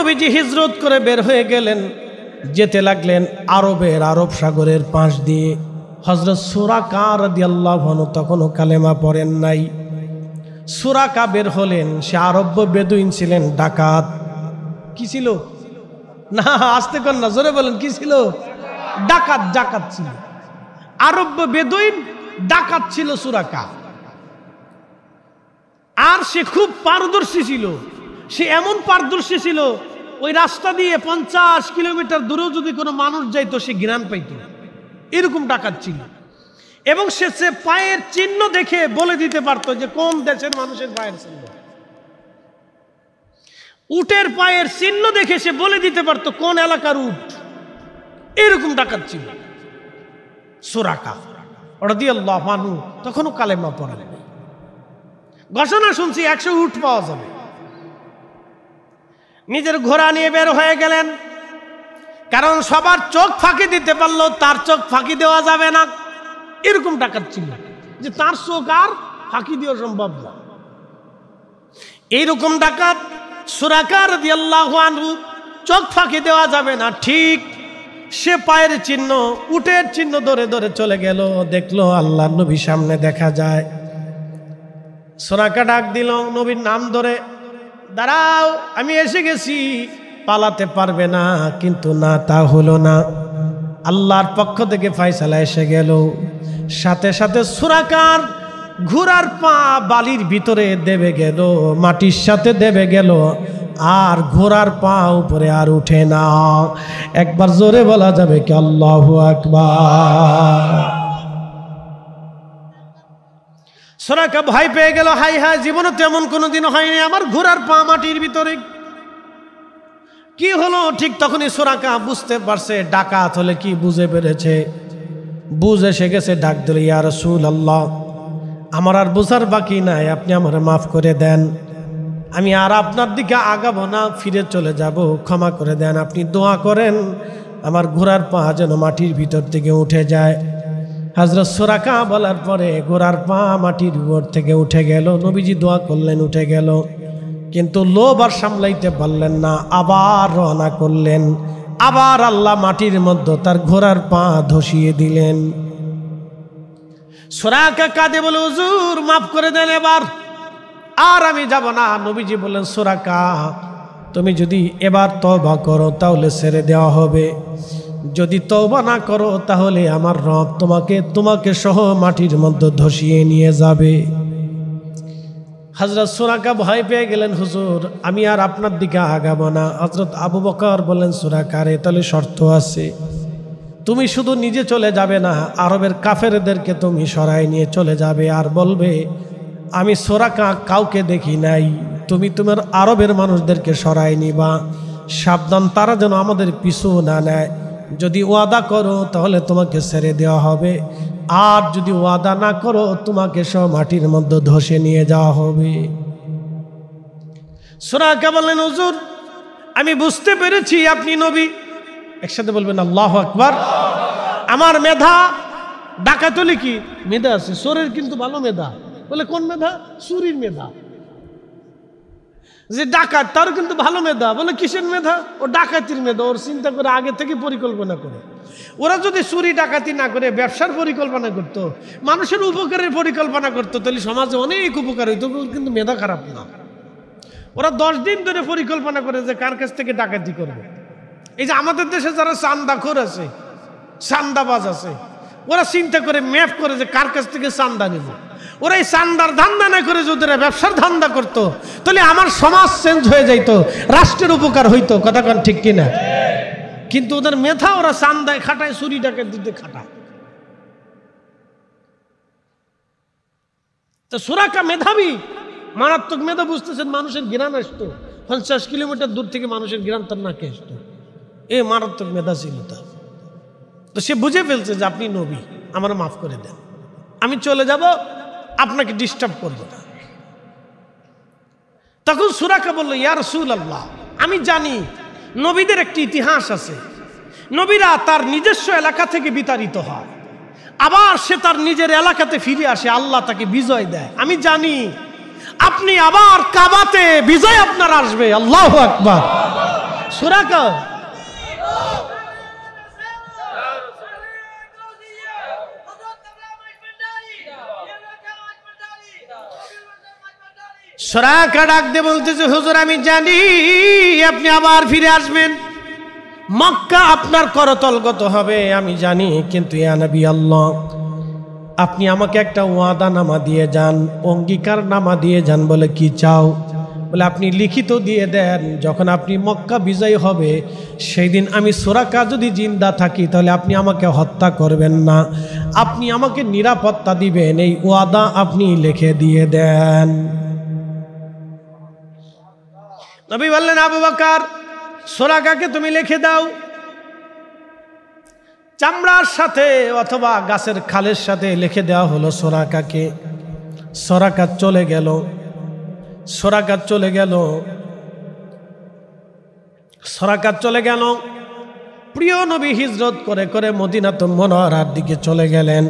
নবীজি হিজরত করে বের হয়ে গেলেন, যেতে লাগলেন আরব সাগরের পাশ দিয়ে। হযরত সুরাকা রাদিয়াল্লাহু আনহু তখনও কালেমা পড়েন নাই। সুরাকা বের হলেন, সে আরব্য বেদুইন ছিলেন, ডাকাত। কি ছিল? না আস্তে কর না, জোরে বলেন, কি ছিল? ডাকাত ছিল। আরব্য বেদুইন ডাকাত ছিল সুরাকা। আর সে খুব পারদর্শী ছিল। সে এমন পারদর্শী ছিল, ওই রাস্তা দিয়ে 50 কিলোমিটার দূরেও যদি কোনো মানুষ যাইতো সে ঘ্রাণ পাইত, এরকম ডাকাত ছিল। এবং সে পায়ের চিহ্ন দেখে বলে দিতে পারতো যে কোন দেশের মানুষের পায়ের চিহ্ন। উটের পায়ের চিহ্ন দেখে সে বলে দিতে পারতো কোন এলাকার উট। এরকম ডাকাত ছিল সুরাকা রাদিয়াল্লাহু আনহু। তখনও কালেমা পড়েন। ঘোষণা শুনছি 100 উট পাওয়া যাবে। নিজের ঘোড়া নিয়ে বের হয়ে গেলেন, কারণ সবার চোখ ফাঁকি দিতে পারলো, তার চোখ ফাঁকি দেওয়া যাবে না। এরকম ডাকাত ছিল যে তার চোখ আর ফাঁকি দেওয়া সম্ভব না। এইরকম ডাকাত সুরাকা রাদিয়াল্লাহু আনহু, চোখ ফাঁকি দেওয়া যাবে না। ঠিক সে পায়ের চিহ্ন, উটের চিহ্ন ধরে ধরে চলে গেল। দেখলো আল্লাহর নবী সামনে দেখা যায়। সুরাকা ডাক দিল নবীর নাম ধরে, দাঁড়াও, আমি এসে গেছি। পালাতে পারবে না, কিন্তু না, তা হলো না। আল্লাহর পক্ষ থেকে ফয়সালা এসে গেল। সাথে সাথে সুরাকার ঘোড়ার পা বালির ভিতরে দেবে গেল, মাটির সাথে দেবে গেল, আর ঘোড়ার পা উপরে আর উঠে না। একবার জোরে বলা যাবে কি আল্লাহু আকবার? সুরাকা ভয় পেয়ে গেল, হাই হাই, জীবনে তেমন কোনোদিন হয়নি, আমার ঘোড়ার পা মাটির ভিতরে, কি হলো? ঠিক তখনই সুরাকা বুঝতে পারছে ডাকাত হলে কি বুঝে পেরেছে, বুঝে এসে গেছে। ডাক দিল, ইয়া রাসূলুল্লাহ, আমার আর বোঝার বাকি নাই, আপনি আমার মাফ করে দেন, আমি আর আপনার দিকে আগাবো না, ফিরে চলে যাব, ক্ষমা করে দেন। আপনি দোয়া করেন আমার ঘোড়ার পা যেন মাটির ভিতর থেকে উঠে যায়। হযরত সুরাকা বলার পরে ঘোড়ার পা মাটির উপর থেকে উঠে গেল। নবীজি দোয়া করলেন, উঠে গেল। কিন্তু লোভ আর সামলাইতে পারলেন না, আবার রওনা করলেন। আবার আল্লাহ মাটির মধ্যে তার ঘোড়ার পা ধসিয়ে দিলেন। সুরাকা কাঁদে বলে, হুজুর মাফ করে দেন, এবার আর আমি যাব না। নবীজি বললেন, সুরাকা, তুমি যদি এবার তওবা করো তাহলে ছেড়ে দেওয়া হবে, যদি তওবা না করো তাহলে আমার রব তোমাকে সহ মাটির মধ্যে ধসিয়ে নিয়ে যাবে। হযরত সুরাকা ভয় পেয়ে গেলেন, হুজুর আমি আর আপনার দিকে আগাবো না। হযরত আবু বকর বললেন, সুরাকা রে, তাহলে শর্ত আছে, তুমি শুধু নিজে চলে যাবে না, আরবের কাফেরদেরকে তুমি সরাই নিয়ে চলে যাবে, আর বলবে আমি সুরাকা কাউকে দেখি নাই, তুমি তোমার আরবের মানুষদেরকে সরাই নিবা, সাবধান তারা যেন আমাদের পিছু না নেয়। যদি ওয়াদা করো তাহলে তোমাকে ছেড়ে দেওয়া হবে, আর যদি ওয়াদা না করো তোমাকে সব মাটির মধ্যে ধসে নিয়ে যাওয়া হবে। সুরাকা বললেন, হুজুর আমি বুঝতে পেরেছি আপনি নবী। একসাথে বলবেন আল্লাহু আকবার। আমার মেধা, ডাকাতলি কি মেধা আছে, চোরের কিন্তু ভালো মেধা। বলে কোন মেধা? চুরির মেধা। যে ডাকাত তারও কিন্তু ভালো মেধা। বলে কিসের মেধা? ও ডাকাতির মেধা, ওর চিন্তা করে আগে থেকে পরিকল্পনা করে। ওরা যদি চুরি ডাকাতি না করে ব্যবসার পরিকল্পনা করত, মানুষের উপকারের পরিকল্পনা করতো, তাহলে সমাজে অনেক উপকার হইতো, কিন্তু মেধা খারাপ না। ওরা 10 দিন ধরে পরিকল্পনা করে যে কার কাছ থেকে ডাকাতি করবে। এই যে আমাদের দেশে যারা চান্দাখোর আছে, চান্দাবাজ আছে, ওরা চিন্তা করে ম্যাপ করে যে কার কাছ থেকে চান্দা নেব। ওরা এই চান্দার ধান্দা না করে যদি ওরা ব্যবসার ধান্দা করতো, তাহলে আমার সমাজ চেঞ্জ হয়ে যাইতো, রাষ্ট্রের উপকার হইতো। কথা কোন ঠিক কিনা? কিন্তু ওদের মেধা ওরা চান্দায় খাটায়, চুরি ডাকাতিতে খাটায়। তো সুরাকা মেধাবী, মারাত্মক মেধা। বুঝতেছেন, মানুষের ঘ্রাণ আসতো 50 কিলোমিটার দূর থেকে, মানুষের ঘ্রাণ তার নাকে আসতো। এ মারাত্মক মেধা ছিল তার। তো সে বুঝে ফেলছে যে আপনি নবী, আমার মাফ করে দেন, আমি চলে যাব, আপনাকে ডিস্টার্ব করবো না। তখন সুরাকা বলল, ইয়া রাসূলুল্লাহ, আমি জানি নবীদের একটি ইতিহাস আছে, নবীরা তার নিজস্ব এলাকা থেকে বিতাড়িত হয়, আবার সে তার নিজের এলাকাতে ফিরে আসে, আল্লাহ তাকে বিজয় দেয়। আমি জানি আপনি আবার কাবাতে বিজয় আপনার আসবে। আল্লাহু আকবার। সুরাকা সুরাকা ডাক দিয়ে বলতেছে, হুজুর আমি জানি আপনি আবার ফিরে আসবেন, মক্কা আপনার করতলগত হবে আমি জানি, কিন্তু ইয়া নবী আল্লাহ আপনি আমাকে একটা ওয়াদা নামা দিয়ে যান, অঙ্গীকার নামা দিয়ে যান। বলে কি চাও? বলে আপনি লিখিত দিয়ে দেন, যখন আপনি মক্কা বিজয় হবে সেই দিন আমি সুরাকা যদি জিন্দা থাকি তাহলে আপনি আমাকে হত্যা করবেন না, আপনি আমাকে নিরাপত্তা দিবেন, এই ওয়াদা আপনি লিখে দিয়ে দেন। নবী বললেন, আবু বকর সুরাকাকে তুমি লিখে দাও, চামড়ার সাথে অথবা গাছের খালের সাথে লিখে দেওয়া হলো সুরাকাকে। সুরাকা চলে গেল, সুরাকা চলে গেল, সুরাকা চলে গেল। প্রিয় নবী হিজরত করে করে মদিনাতুল মুনাওয়ারার দিকে চলে গেলেন।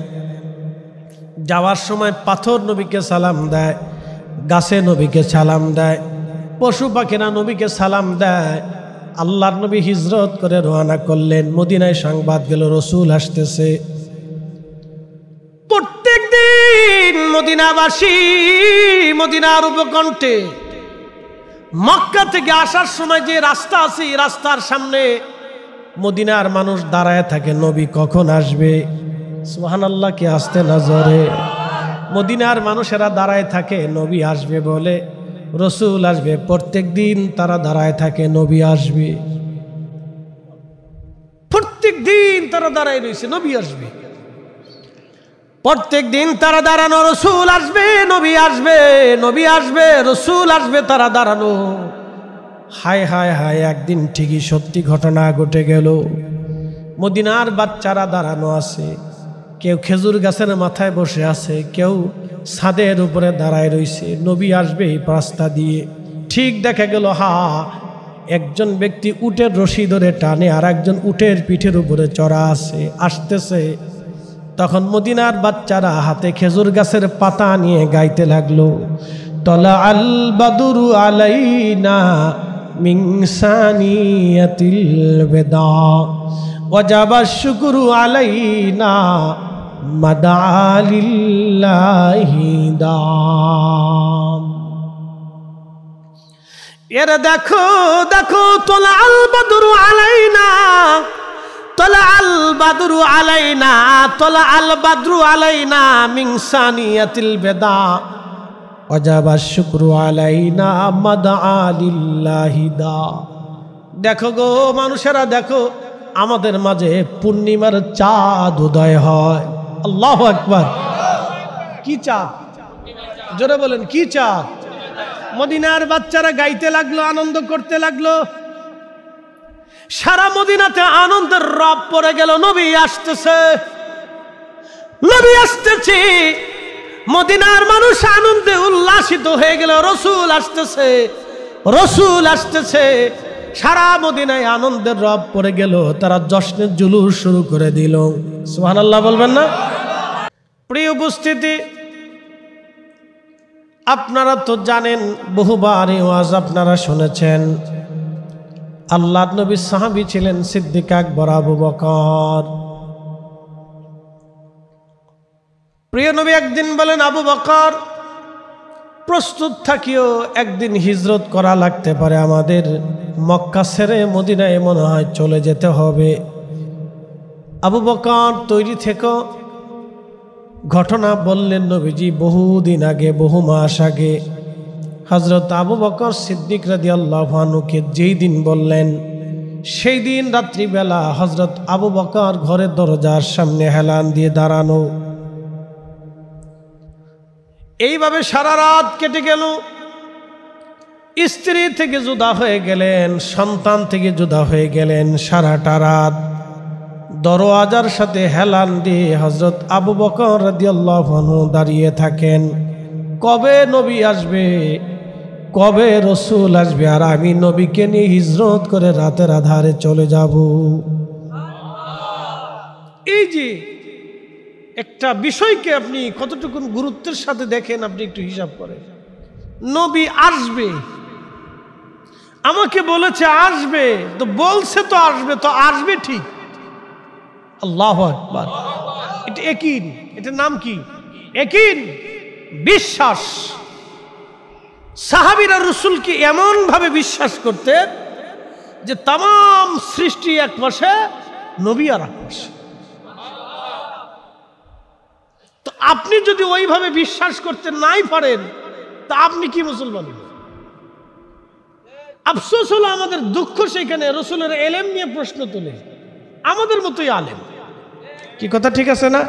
যাওয়ার সময় পাথর নবীকে সালাম দেয়, গাছে নবীকে সালাম দেয়, পশু পাখিরা নবীকে সালাম দেয়। আল্লাহর নবী হিজরত করে রওনা করলেন। মদিনায় সংবাদ গেল রসুল আসতেছে। প্রত্যেক দিন মদিনাবাসী মদিনার উপকণ্ঠে মক্কা থেকে আসার সময় যে রাস্তা আছে এই রাস্তার সামনে মদিনার মানুষ দাঁড়ায় থাকে, নবী কখন আসবে। সুবহানাল্লাহ, কি আসতে না জোরে। মদিনার মানুষেরা দাঁড়ায় থাকে নবী আসবে বলে, রসুল আসবে। প্রত্যেক দিন তারা দাঁড়ায় থাকে নবী আসবে, প্রত্যেক দিন তারা দাঁড়ায় রয়েছে নবী আসবে, প্রত্যেক দিন তারা দাঁড়ানো, রসুল আসবে নবী আসবে, নবী আসবে রসুল আসবে, তারা দাঁড়ানো। হায় হায় হায়, একদিন ঠিকই সত্যি ঘটনা ঘটে গেল। মদিনার বাচ্চারা দাঁড়ানো আছে, কেউ খেজুর গাছের মাথায় বসে আছে, কেউ ছাদের উপরে দাঁড়ায় রয়েছে, নবী আসবে এই রাস্তা দিয়ে। ঠিক দেখা গেল একজন ব্যক্তি উটের রশি ধরে টানে, আর একজন উটের পিঠের উপরে চড়া আছে, আসতেছে। তখন মদিনার বাচ্চারা হাতে খেজুর গাছের পাতা নিয়ে গাইতে লাগলো, তলা আল বাদুরু আলাইনা মিন সানিয়াতিল বেদা ওয়াজাবা শুকরু আলাইনা মাদালিল্লাহি দাম। এরা দেখো দেখো, তোলা আল বাদরু আলাইনা, তোলা আল বাদরু আলাইনা, তোলা আল বাদরু আলাইনা মিন সানিয়াতিল বেদা ওয়াজাবা শুকরু আলাইনা মাদালিল্লাহি দাম। দেখো গো মানুষেরা, দেখো আমাদের মাঝে পূর্ণিমার চাঁদ উদয় হয়। আল্লাহু আকবার। কি চাঁদ? জোরে বলেন, কি চাঁদ? মদিনার বাচ্চারা গাইতে লাগলো, আনন্দ করতে লাগলো। সারা মদিনাতে আনন্দের রব পড়ে গেল, নবী আসতেছে, নবী আসতেছে। মদিনার মানুষ আনন্দে উল্লাসিত হয়ে গেল, রসুল আসতেছে, রসুল আসতেছে। সারা মদিনায় আনন্দের রব পড়ে গেল, তারা জশ্নের জুলুস শুরু করে দিল। সুবহানাল্লাহ বলবেন না? প্রিয় উপস্থিতি, আপনারা তো জানেন, বহুবার এই ওয়াজ আপনারা শুনেছেন। আল্লাহর নবীর সাহাবী ছিলেন সিদ্দিক আকবর আবু বকর। প্রিয় নবী একদিন বলেন, আবু বকর প্রস্তুত থাকিও, একদিন হিজরত করা লাগতে পারে, আমাদের মক্কা ছেড়ে মদিনায় মনে হয় চলে যেতে হবে। আবু বকর তৈরি থেকো। ঘটনা বললেন নবীজি বহুদিন আগে, বহু মাস আগে। হযরত আবু বকর সিদ্দিক রাদিয়াল্লাহু আনহুকে যেই দিন বললেন, সেই দিন রাত্রিবেলা হযরত আবু বকর ঘরের দরজার সামনে হেলান দিয়ে দাঁড়ানো। এইভাবে সারা রাত কেটে গেল। স্ত্রী থেকে জুদা হয়ে গেলেন, সন্তান থেকে জুদা হয়ে গেলেন। সারাটা রাত দরওয়াজার সাথে হেলান দিয়ে হযরত আবু বকর রাদিয়াল্লাহু আনহু দাঁড়িয়ে থাকেন, কবে নবী আসবে, কবে রসুল আসবে, আর আমি নবীকে নিয়ে হিজরত করে রাতের আধারে চলে যাব। এই যে একটা বিষয়কে আপনি কতটুকু গুরুত্বের সাথে দেখেন, আপনি একটু হিসাব করেন। নবী আসবে আমাকে বলেছে আসবে, তো বলছে তো আসবে ঠিক। আল্লাহু আকবার। এটা ইয়াকিন, এটার নাম কি? ইয়াকিন, বিশ্বাস। সাহাবীরা রাসূলকে এমন ভাবে বিশ্বাস করতেন যে তাম সৃষ্টি এক পাশে, নবী আর এক পাশে। তো আপনি যদি ওইভাবে বিশ্বাস করতে নাই পারেন, তা আপনি কি মুসলমান? আফসোস হলো, আমাদের দুঃখ সেখানে রাসূলের ইলম নিয়ে প্রশ্ন তোলে আমাদের মতোই আলেম। কি কথা ঠিক আছে না?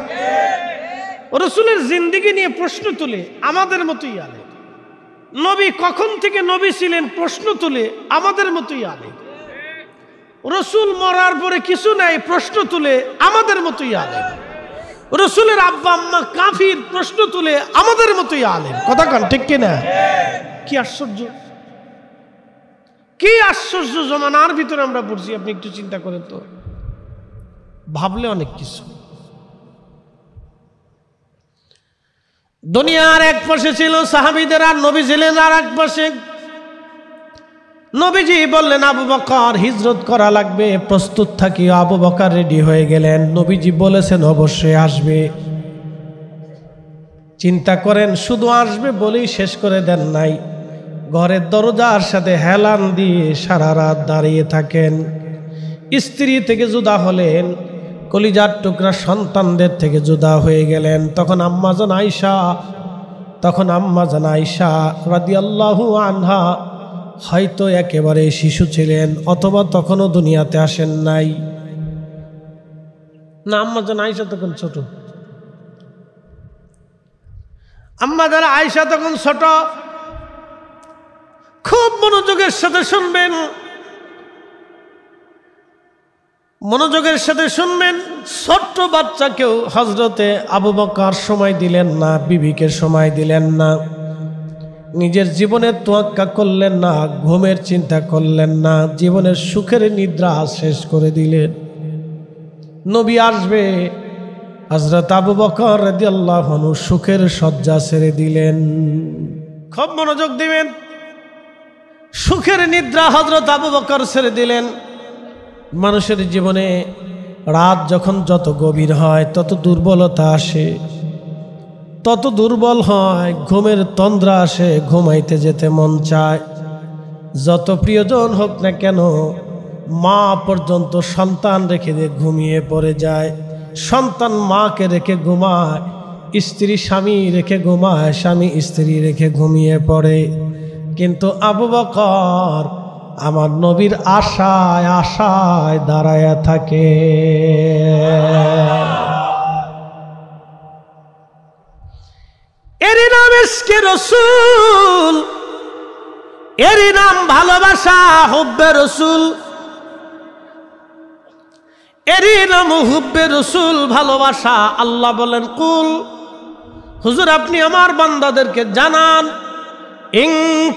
রাসূলের জিন্দেগি নিয়ে প্রশ্ন তোলে আমাদের মতোই আলেম। নবী কখন থেকে নবী ছিলেন প্রশ্ন তোলে আমাদের মতোই আলেম। রাসূল মরার পরে কিছু নাই প্রশ্ন তুলে আমাদের মতোই আলেম। রাসূলের আব্বা আম্মা কাফির প্রশ্ন তুলে আমাদের মতোই আলেম। কথা কান ঠিক কিনা? কি আশ্চর্য, কি আশ্চর্য জমানার ভিতরে আমরা পড়ছি। আপনি একটু চিন্তা করেন তো, ভাবলে অনেক কিছু। দুনিয়ার এক পাশে ছিল সাহাবীদের, আর নবী ছিলেন আর এক পাশে। নবীজি বললেন আবু বকর হিজরত করা লাগবে, প্রস্তুত থাকি। আবু বকর রেডি হয়ে গেলেন। নবীজি বলেছেন অবশ্যই আসবে। চিন্তা করেন, শুধু আসবে বলেই শেষ করে দেন নাই, ঘরের দরজার সাথে হেলান দিয়ে সারা রাত দাঁড়িয়ে থাকেন। স্ত্রী থেকে জুদা হলেন, কলিজার টুকরা সন্তানদের থেকে জুদা হয়ে গেলেন। তখন আম্মাজান আয়েশা রাদিয়াল্লাহু আনহা হয়তো একেবারে শিশু ছিলেন, অথবা তখনও দুনিয়াতে আসেন নাই। না, আম্মাজান আয়েশা তখন ছোট। আম্মাজান আয়েশা তখন ছোট। খুব মনোযোগের সাথে শুনবেন, মনোযোগের সাথে শুনবেন। ছোট্ট বাচ্চাকেও হযরতে আবু বকর সময় দিলেন না, বিবিকে সময় দিলেন না, নিজের জীবনের তোয়াক্কা করলেন না, ঘুমের চিন্তা করলেন না, জীবনের সুখের নিদ্রা শেষ করে দিলেন। নবী আসবে, হযরত আবু বকর রাদিয়াল্লাহু আনহু সুখের শয্যা ছেড়ে দিলেন। খুব মনোযোগ দিবেন। সুখের নিদ্রা হযরত আবু বকর ছেড়ে দিলেন। মানুষের জীবনে রাত যখন যত গভীর হয় তত দুর্বলতা আসে, তত দুর্বল হয়, ঘুমের তন্দ্রা আসে, ঘুমাইতে যেতে মন চায়। যত প্রিয়জন হোক না কেন, মা পর্যন্ত সন্তান রেখে দিয়ে ঘুমিয়ে পড়ে যায়, সন্তান মাকে রেখে ঘুমায়, স্ত্রী স্বামী রেখে ঘুমায়, স্বামী স্ত্রী রেখে ঘুমিয়ে পড়ে। কিন্তু আবু বকর আমার নবীর আশায় আশায় দাঁড়ায়া থাকে। এরই নাম ইশকে রাসূল, এরই নাম ভালোবাসা, হুব্বে রাসূল। এরই নাম হুব্বে রাসূল, ভালোবাসা। আল্লাহ বলেন কুল, হুজুর আপনি আমার বান্দাদেরকে জানান, ইন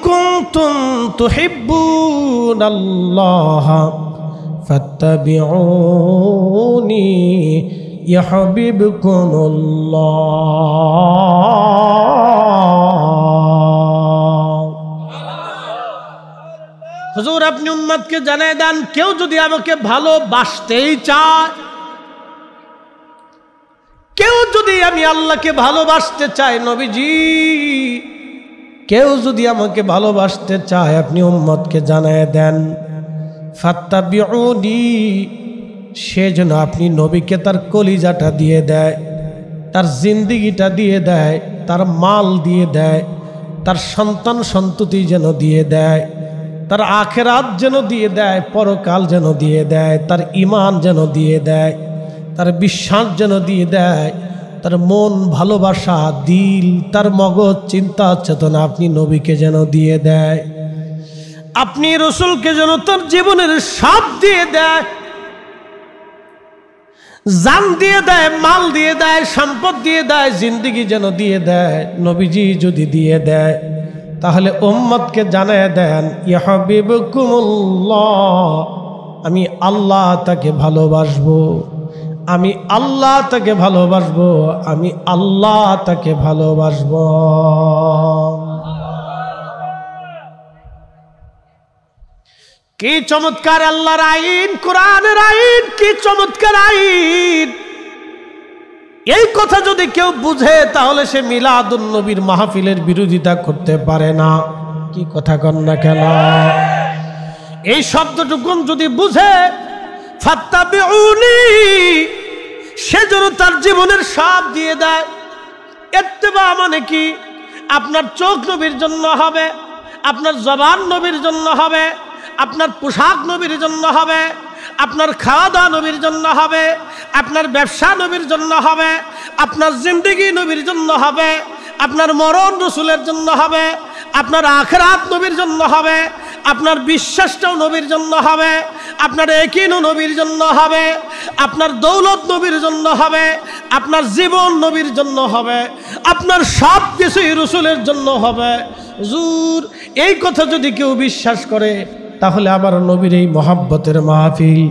কুনতুম তুহিব্বুনাল্লাহ ফাত্তাবিউনি ইউহিব্বুকুমুল্লাহ। হুজুর আপনি উম্মতকে জানিয়ে দেন, কেউ যদি আমাকে ভালোবাসতেই চায়, কেউ যদি আমি আল্লাহকে ভালোবাসতে চায়, নবীজি কেউ যদি আমাকে ভালোবাসতে চায়, আপনি উম্মতকে জানিয়ে দেন, ফাত্তাবিউনি, সে যেন আপনি নবীকে তার কলিজাটা দিয়ে দেয়, তার জিন্দিগিটা দিয়ে দেয়, তার মাল দিয়ে দেয়, তার সন্তান সন্ততি যেন দিয়ে দেয়, তার আখেরাত যেন দিয়ে দেয়, পরকাল যেন দিয়ে দেয়, তার ঈমান যেন দিয়ে দেয়, তার বিশ্বাস যেন দিয়ে দেয়, তার মন ভালোবাসা, দিল, তার মগজ, চিন্তা চেতনা আপনি নবীকে যেন দিয়ে দেয়, আপনি রাসূলকে যেন তার জীবনের সব দিয়ে দেয়, জান দিয়ে দেয়, মাল দিয়ে দেয়, সম্পদ দিয়ে দেয়, জিন্দেগি যেন দিয়ে দেয়। নবীজি যদি দিয়ে দেয়, তাহলে উম্মতকে জানিয়ে দেন, ইয়া হাবিবকুমুল্লাহ, আমি আল্লাহ তাকে ভালোবাসবো, আমি আল্লাহ তাকে ভালোবাসবো, আমি আল্লাহ তাকে ভালোবাসবো। কি চমৎকার আল্লাহর আইন, কোরআনের আইন, কি চমৎকার আইন। এই কথা যদি কেউ বুঝে তাহলে সে মিলাদুন নবীর মাহফিলের বিরোধিতা করতে পারে না। কি কথা কন না কেন? এই শব্দটুকু যদি বুঝে ফাত্তাবিউনি, সে যেন তার জীবনের সব দিয়ে দেয়। ইত্তেবা মানে কি? আপনার চোখ নবীর জন্য হবে, আপনার জবান নবীর জন্য হবে, আপনার পোশাক নবীর জন্য হবে, আপনার খাওয়া দাওয়া নবীর জন্য হবে, আপনার ব্যবসা নবীর জন্য হবে, আপনার জিন্দেগি নবীর জন্য হবে, আপনার মরণ রসুলের জন্য হবে, আপনার আখিরাত নবীর জন্য হবে, আপনার বিশ্বাসটাও নবীর জন্য হবে, আপনার ইয়াকিনও নবীর জন্য হবে, আপনার দৌলত নবীর জন্য হবে, আপনার জীবন নবীর জন্য হবে, আপনার সব কিছুই রসুলের জন্য হবে। হুজুর, এই কথা যদি কেউ বিশ্বাস করে তাহলে আমার নবীর এই মহাব্বতের মাহফিল,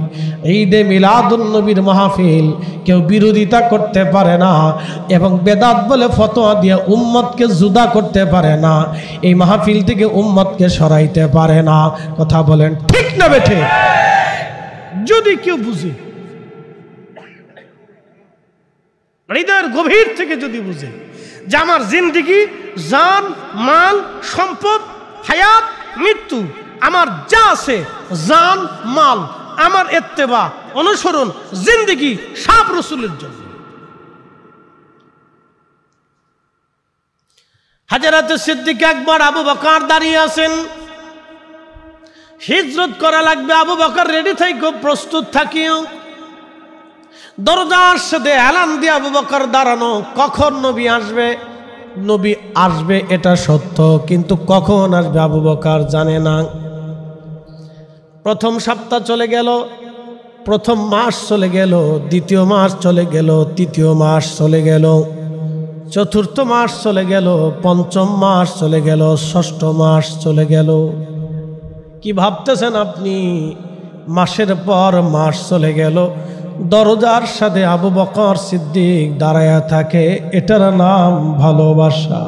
ঈদে মিলাদুন নবীর মাহফিল কেউ বিরোধিতা করতে পারে না এবং বেদাত বলে ফতোয়া দিয়ে উম্মতকে জুদা করতে পারে না। এই মাহফিল থেকে উম্মতকে সরাইতে পারে না। কথা বলেন ঠিক না বেঠে? যদি কেউ বুঝে, হৃদয়ের গভীর থেকে যদি বুঝে যে আমার জিন্দেগি, জান, মাল, সম্পদ, হায়াত, মৃত্যু, আমার যা আছে, জান, মাল, আমার ইত্তেবা, অনুসরণ, জিন্দেগি সব রাসূলের জন্য। হযরত সিদ্দিক আকবর আবু বকর দাঁড়িয়ে আছেন, হিজরত করা লাগবে। আবু বকর রেডি থেকে প্রস্তুত থাকিও। দরজার সাথে এলান দিয়ে আবু বকর দাঁড়ানো। কখন নবী আসবে? নবী আসবে এটা সত্য, কিন্তু কখন আসবে আবু বকর জানে না। প্রথম সপ্তাহ চলে গেল, প্রথম মাস চলে গেল, দ্বিতীয় মাস চলে গেল, তৃতীয় মাস চলে গেল, চতুর্থ মাস চলে গেল, পঞ্চম মাস চলে গেল, ষষ্ঠ মাস চলে গেল। কি ভাবতেছেন আপনি? মাসের পর মাস চলে গেল, দরজার সাথে আবু বকর সিদ্দিক দাঁড়ায়া থাকে। এটার নাম ভালোবাসা।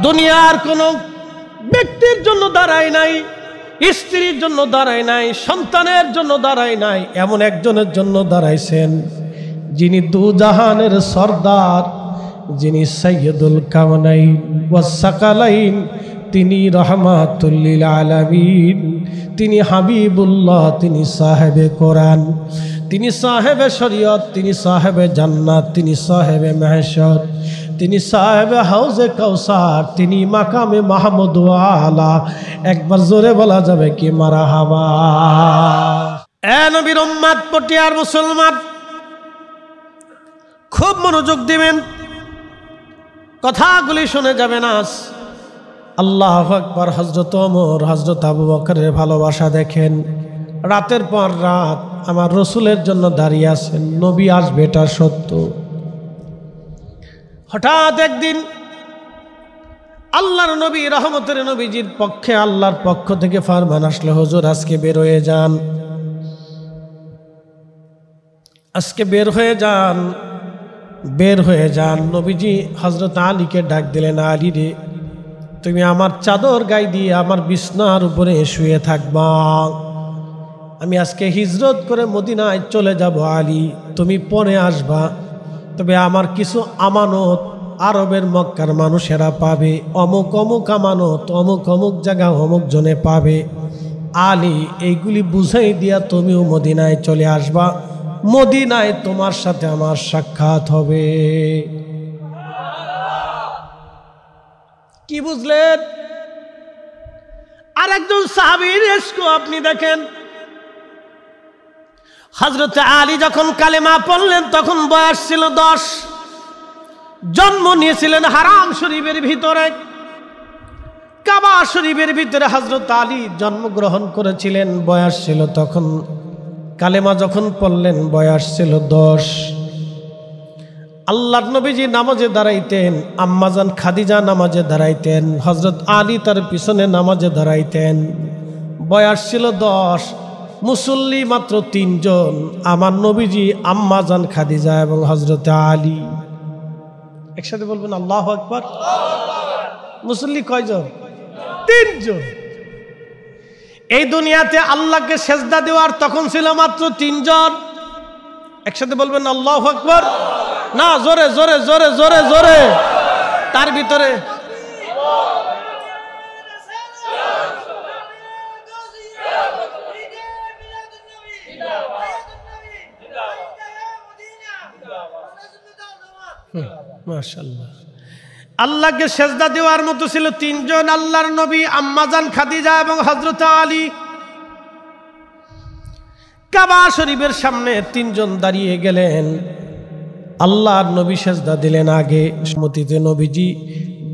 দুনিয়ার কোনো ব্যক্তির জন্য দাঁড়ায় নাই, স্ত্রীর জন্য দাঁড়ায় নাই, সন্তানের জন্য দাঁড়ায় নাই, এমন একজনের জন্য দাঁড়াইছেন যিনি দুজাহানের সর্দার, যিনি সাইয়্যিদুল কাওনাইন ওয়াস সাকালাইন, তিনি রহমাতুল লিল আলামিন, তিনি হাবিবুল্লাহ, তিনি সাহেবে কোরআন, তিনি সাহেবে শরীয়ত, তিনি সাহেবে জান্নাত, তিনি সাহেবে মাহশর, তিনি সাহেবে হাউজে কাউসার, তিনি মাকামে মাহমুদ আলা। একবার জোরে বলা যাবে কি মারহাবা? এ নবীর উম্মত, পটিয়ার মুসলমান, খুব মনোযোগ দিবেন, কথাগুলি শুনে যাবেন। আজ আল্লাহু আকবার। হযরত ওমর, হযরত আবু বকরের ভালোবাসা দেখেন। রাতের পর রাত আমার রসুলের জন্য দাঁড়িয়ে আছেন, নবী আসবে এটা সত্য। হঠাৎ একদিন আল্লাহর নবী, রহমতের নবীজির পক্ষে আল্লাহর পক্ষ থেকে ফরমান আসলো, হুজুর আজকে বের হয়ে যান, আজকে বের হয়ে যান, বের হয়ে যান। নবীজি হযরত আলীকে ডাক দিলেন, আলী রে, তুমি আমার চাদর গায়ে দিয়ে আমার বিছনার উপরে শুয়ে থাকবা। আমি আজকে হিজরত করে মদিনায় চলে যাব আলী, তুমি পরে আসবা। তবে আমার কিছু আমানত আরবের মক্কার মানুষেরা পাবে, অমুক অমুক আমানত অমুক অমুক জায়গা অমুক জনে পাবে। আলী, এইগুলি বুঝাই দিয়া তুমিও মদিনায় চলে আসবা, মদিনায় তোমার সাথে আমার সাক্ষাৎ হবে। কি বুঝলেন? আর একজন সাহাবীর ইশক আপনি দেখেন। হযরত আলী যখন কালেমা পড়লেন তখন বয়স ছিল 10। জন্ম নিয়েছিলেন হারাম শরীফের ভিতরে, কাবা শরীফের ভিতরে হযরত আলী জন্মগ্রহণ করেছিলেন। বয়স ছিল তখন, কালেমা যখন পড়লেন বয়স ছিল 10। আল্লাহর নবীজি নামাজে দাঁড়াইতেন, আম্মাজান খাদিজা নামাজে দাঁড়াইতেন, হযরত আলী তার পিছনে নামাজে দাঁড়াইতেন। বয়স ছিল 10, মুসল্লি মাত্র 3 জন, আমার নবীজি, আম্মাজান খাদিজা এবং হযরত আলী। একসাথে বলবেন আল্লাহু আকবার। মুসল্লি কয়জন? 3 জন। এই দুনিয়াতে আল্লাহকে সেজদা দেওয়ার তখন ছিল মাত্র 3 জন। একসাথে বলবেন আল্লাহু আকবার। না, জোরে জোরে জোরে জোরে জোরে। তার ভিতরে মাশাআল্লাহ, আল্লাহকে সেজদা দেওয়ার মতো ছিল 3 জন, আল্লাহর নবী, আম্মাজান খাদিজা এবং হযরত আলী। কাবা শরীফের সামনে 3 জন দাঁড়িয়ে গেলেন। আল্লাহর নবী সেজদা দিলেন আগে, মতিতে নবীজি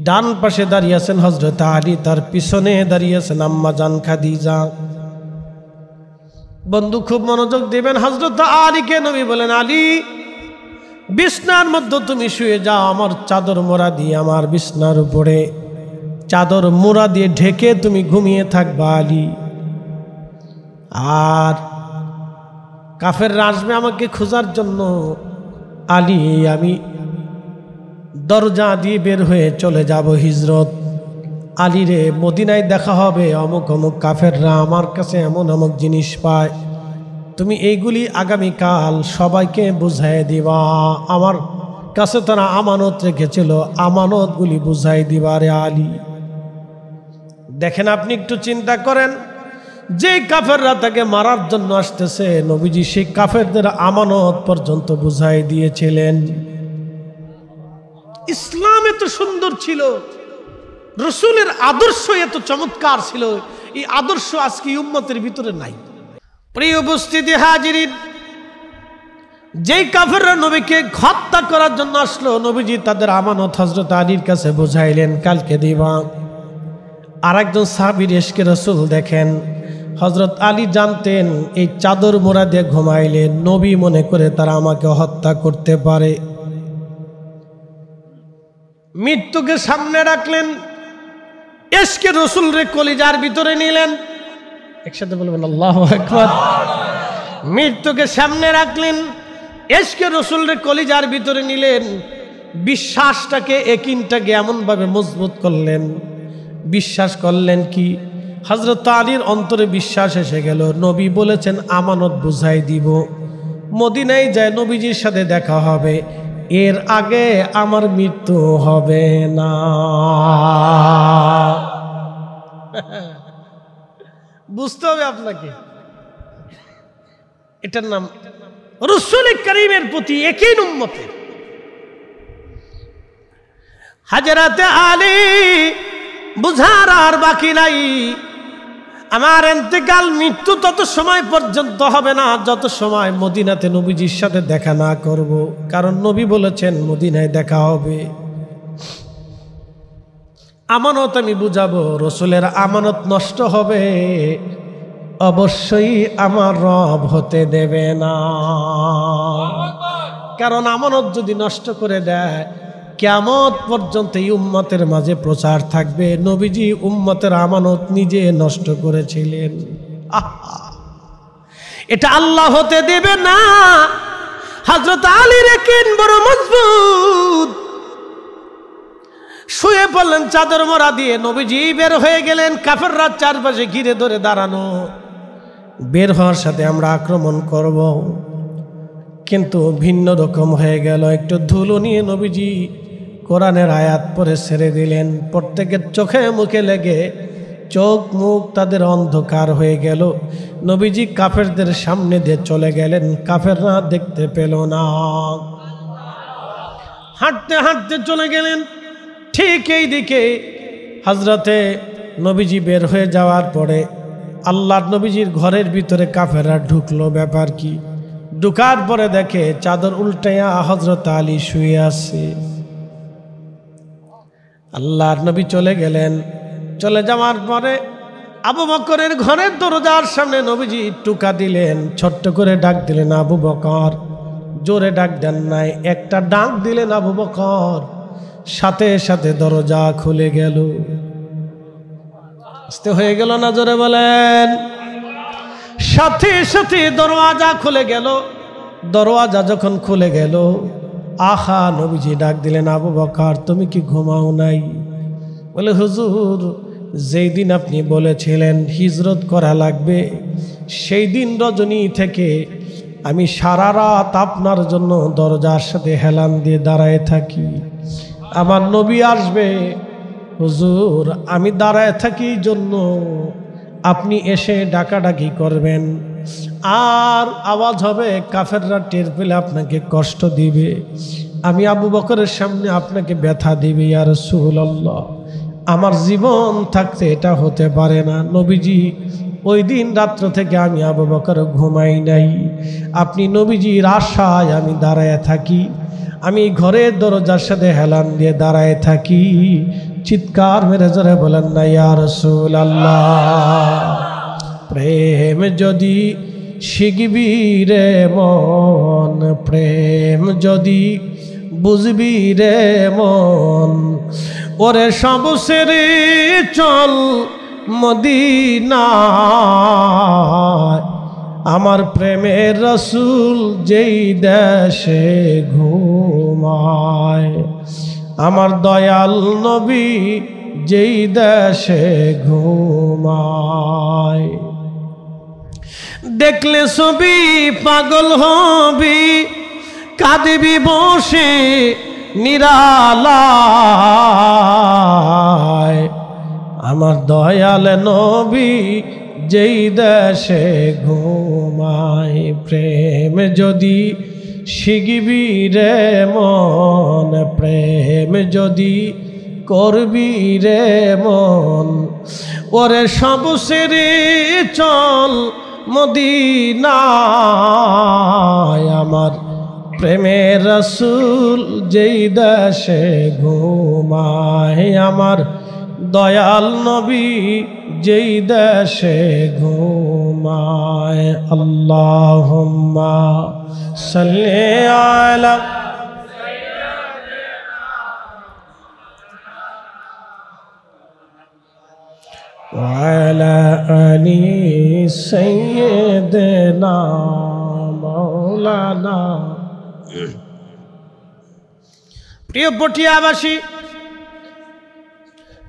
ডান পাশে দাঁড়িয়ে আছেন হযরত আলী, তার পিছনে দাঁড়িয়ে আছেন আম্মাজান খাদিজা। বন্ধু খুব মনোযোগ দিবেন। হযরত আলীকে নবী বলেন, আলী বিছনার মধ্যে তুমি শুয়ে যাও, আমার চাদর মোড়া দিয়ে আমার বিছনার উপরে চাদর মোড়া দিয়ে ঢেকে তুমি ঘুমিয়ে থাকবা আলী। আর কাফেররা আসবে আমাকে খোঁজার জন্য, আলী আমি দরজা দিয়ে বের হয়ে চলে যাব হিজরত। আলী রে, মদিনায় দেখা হবে, অমুক অমুক কাফেররা আমার কাছে এমন অমুক জিনিস পায়, তুমি এইগুলি আগামীকাল সবাইকে বুঝাই দিবা। আমার কাছে তারা আমানত রেখেছিল, আমানতগুলি বুঝাই দিবা রে আলী। দেখেন, আপনি একটু চিন্তা করেন, যে কাফেররা তাকে মারার জন্য আসতেছে, নবীজি সেই কাফেরদের আমানত পর্যন্ত বুঝাই দিয়েছিলেন। ইসলাম এত সুন্দর ছিল, রসুলের আদর্শ এত চমৎকার ছিল, এই আদর্শ আজকে উম্মতের ভিতরে নাই। প্রিয় উপস্থিতি হাজিরিন, যেই কাফেররা নবীকে হত্যা করার জন্য আসলো, নবীজি তাদের আমানত হযরত আলীর কাছে বুঝাইলেন, কালকে দিবা। আর একজন সাহাবীর ইশকে রাসূল দেখেন, হযরত আলী জানতেন এই চাদর মোড়া দিয়ে ঘুমাইলে নবী মনে করে তারা আমাকে হত্যা করতে পারে। মৃত্যুকে সামনে রাখলেন, ইশকে রাসূল রে কলিজার ভিতরে নিলেন। একসাথে বলবেন আল্লাহু আকবার। মৃত্যুকে সামনে রাখলেন, ইশকে রাসূল রে কলিজার ভিতরে নিলেন, বিশ্বাসটাকে ইয়াকিনটাকে এমনভাবে মজবুত করলেন, বিশ্বাস করলেন কি হযরত আলীর অন্তরে বিশ্বাস এসে গেল, নবী বলেছেন আমানত বুঝাই দিব, মদিনায় যায় নবীজির সাথে দেখা হবে, এর আগে আমার মৃত্যু হবে না। বুঝতে হবে আপনাকে, এটার নাম রাসূল করিমের প্রতি ইয়াকিন উম্মতের। হযরত আলী বুঝার আর বাকি নাই, আমার ইন্তেকাল মৃত্যু তত সময় পর্যন্ত হবে না যত সময় মদিনাতে নবীজির সাথে দেখা না করব, কারণ নবী বলেছেন মদিনায় দেখা হবে। আমানত আমি বুঝাবো, রসুলের আমানত নষ্ট হবে অবশ্যই আমার রব হতে দেবে না, কারণ আমানত যদি নষ্ট করে দেয় কিয়ামত পর্যন্ত এই উম্মতের মাঝে প্রচার থাকবে নবীজি উম্মতের আমানত নিজে নষ্ট করেছিলেন। এটা আল্লাহ হতে দেবে না। হযরত আলীর ইয়াকিন বড় মজবুত, শুয়ে পড়লেন চাদর মোড়া দিয়ে, নবীজি বের হয়ে গেলেন, কাফেররা চারপাশে ঘিরে ধরে দাঁড়ানো, বের হওয়ার সাথে আমরা আক্রমণ করব, কিন্তু ভিন্ন রকম হয়ে গেল। একটু ধুলো নিয়ে নবীজি কোরআনের আয়াত পড়ে ছেড়ে দিলেন, প্রত্যেকের চোখে মুখে লেগে চোখ মুখ তাদের অন্ধকার হয়ে গেল। নবীজি কাফেরদের সামনে দিয়ে চলে গেলেন, কাফেররা দেখতে পেল না, হাঁটতে হাঁটতে চলে গেলেন। ঠিক এই দিকে হযরতে নবীজি বের হয়ে যাওয়ার পরে আল্লাহর নবীজির ঘরের ভিতরে কাফেররা ঢুকলো। ব্যাপার কি? ঢুকার পরে দেখে চাদর উল্টাইয়া হযরত আলী শুয়ে আছে। আল্লাহর নবী চলে গেলেন। চলে যাওয়ার পরে আবু বকরের ঘরের দরজার সামনে নবীজি টুকা দিলেন, ছোট্ট করে ডাক দিলেন আবু বকর। জোরে ডাক দেন নাই, একটা ডাক দিলেন আবু বকর, সাথে সাথে দরজা খুলে গেল। আস্তে হয়ে গেল না? জোরে বলেন। সাথে সাথে দরওয়াজা খুলে গেল। দরওয়াজা যখন খুলে গেল, আহা নবীজি ডাক দিলেন আবু বকর, তুমি কি ঘুমাও নাই? বলে হুজুর যেই দিন আপনি বলেছিলেন হিজরত করা লাগবে, সেই দিন রজনী থেকে আমি সারা রাত আপনার জন্য দরজার সাথে হেলান দিয়ে দাঁড়ায় থাকি। আমার নবী আসবে, হুজুর আমি দাঁড়ায় থাকি জন্য আপনি এসে ডাকাডাকি করবেন, আর আওয়াজ হবে, কাফেররা টের পেলে আপনাকে কষ্ট দিবে, আমি আবু বকরের সামনে আপনাকে ব্যথা দিবে। ইয়া রাসূলুল্লাহ, আমার জীবন থাকতে এটা হতে পারে না। নবীজি ওই দিন রাত্র থেকে আমি আবু বকর ঘুমাই নাই। আপনি নবীজির আশায় আমি দাঁড়ায় থাকি, আমি ঘরের দরজার সাথে হেলান দিয়ে দাঁড়ায় থাকি। চিৎকার মেরে জোরে বলেন না ইয়া রাসূলুল্লাহ। প্রেম যদি শিখবি রে মন, প্রেম যদি বুঝবি রে মন, ওরে সব সেরে চল মদিনায়। আমার প্রেমের রসুল যেই দেশে ঘুমায়, আমার দয়াল নবী যেই দেশে ঘুমায়। দেখলে ছবি পাগল হবি, কাঁদবি বসে নিরালায়। আমার দয়াল নবী যেই দেশে ঘুমায়, প্রেম যদি শিখবি রে মন, প্রেম যদি করবি রে মন, ওরে সব সেরে চল মদিনায়। আমার প্রেমের রসুল যেই দেশে ঘুমায়, আমার দয়াল নবী যেই দেশে ঘুমায়। আল্লাহুম্মা সাল্লি আলা ওয়ালা আলি সাইয়্যিদিনা মাওলানা। প্রিয় পটিয়াবাসী,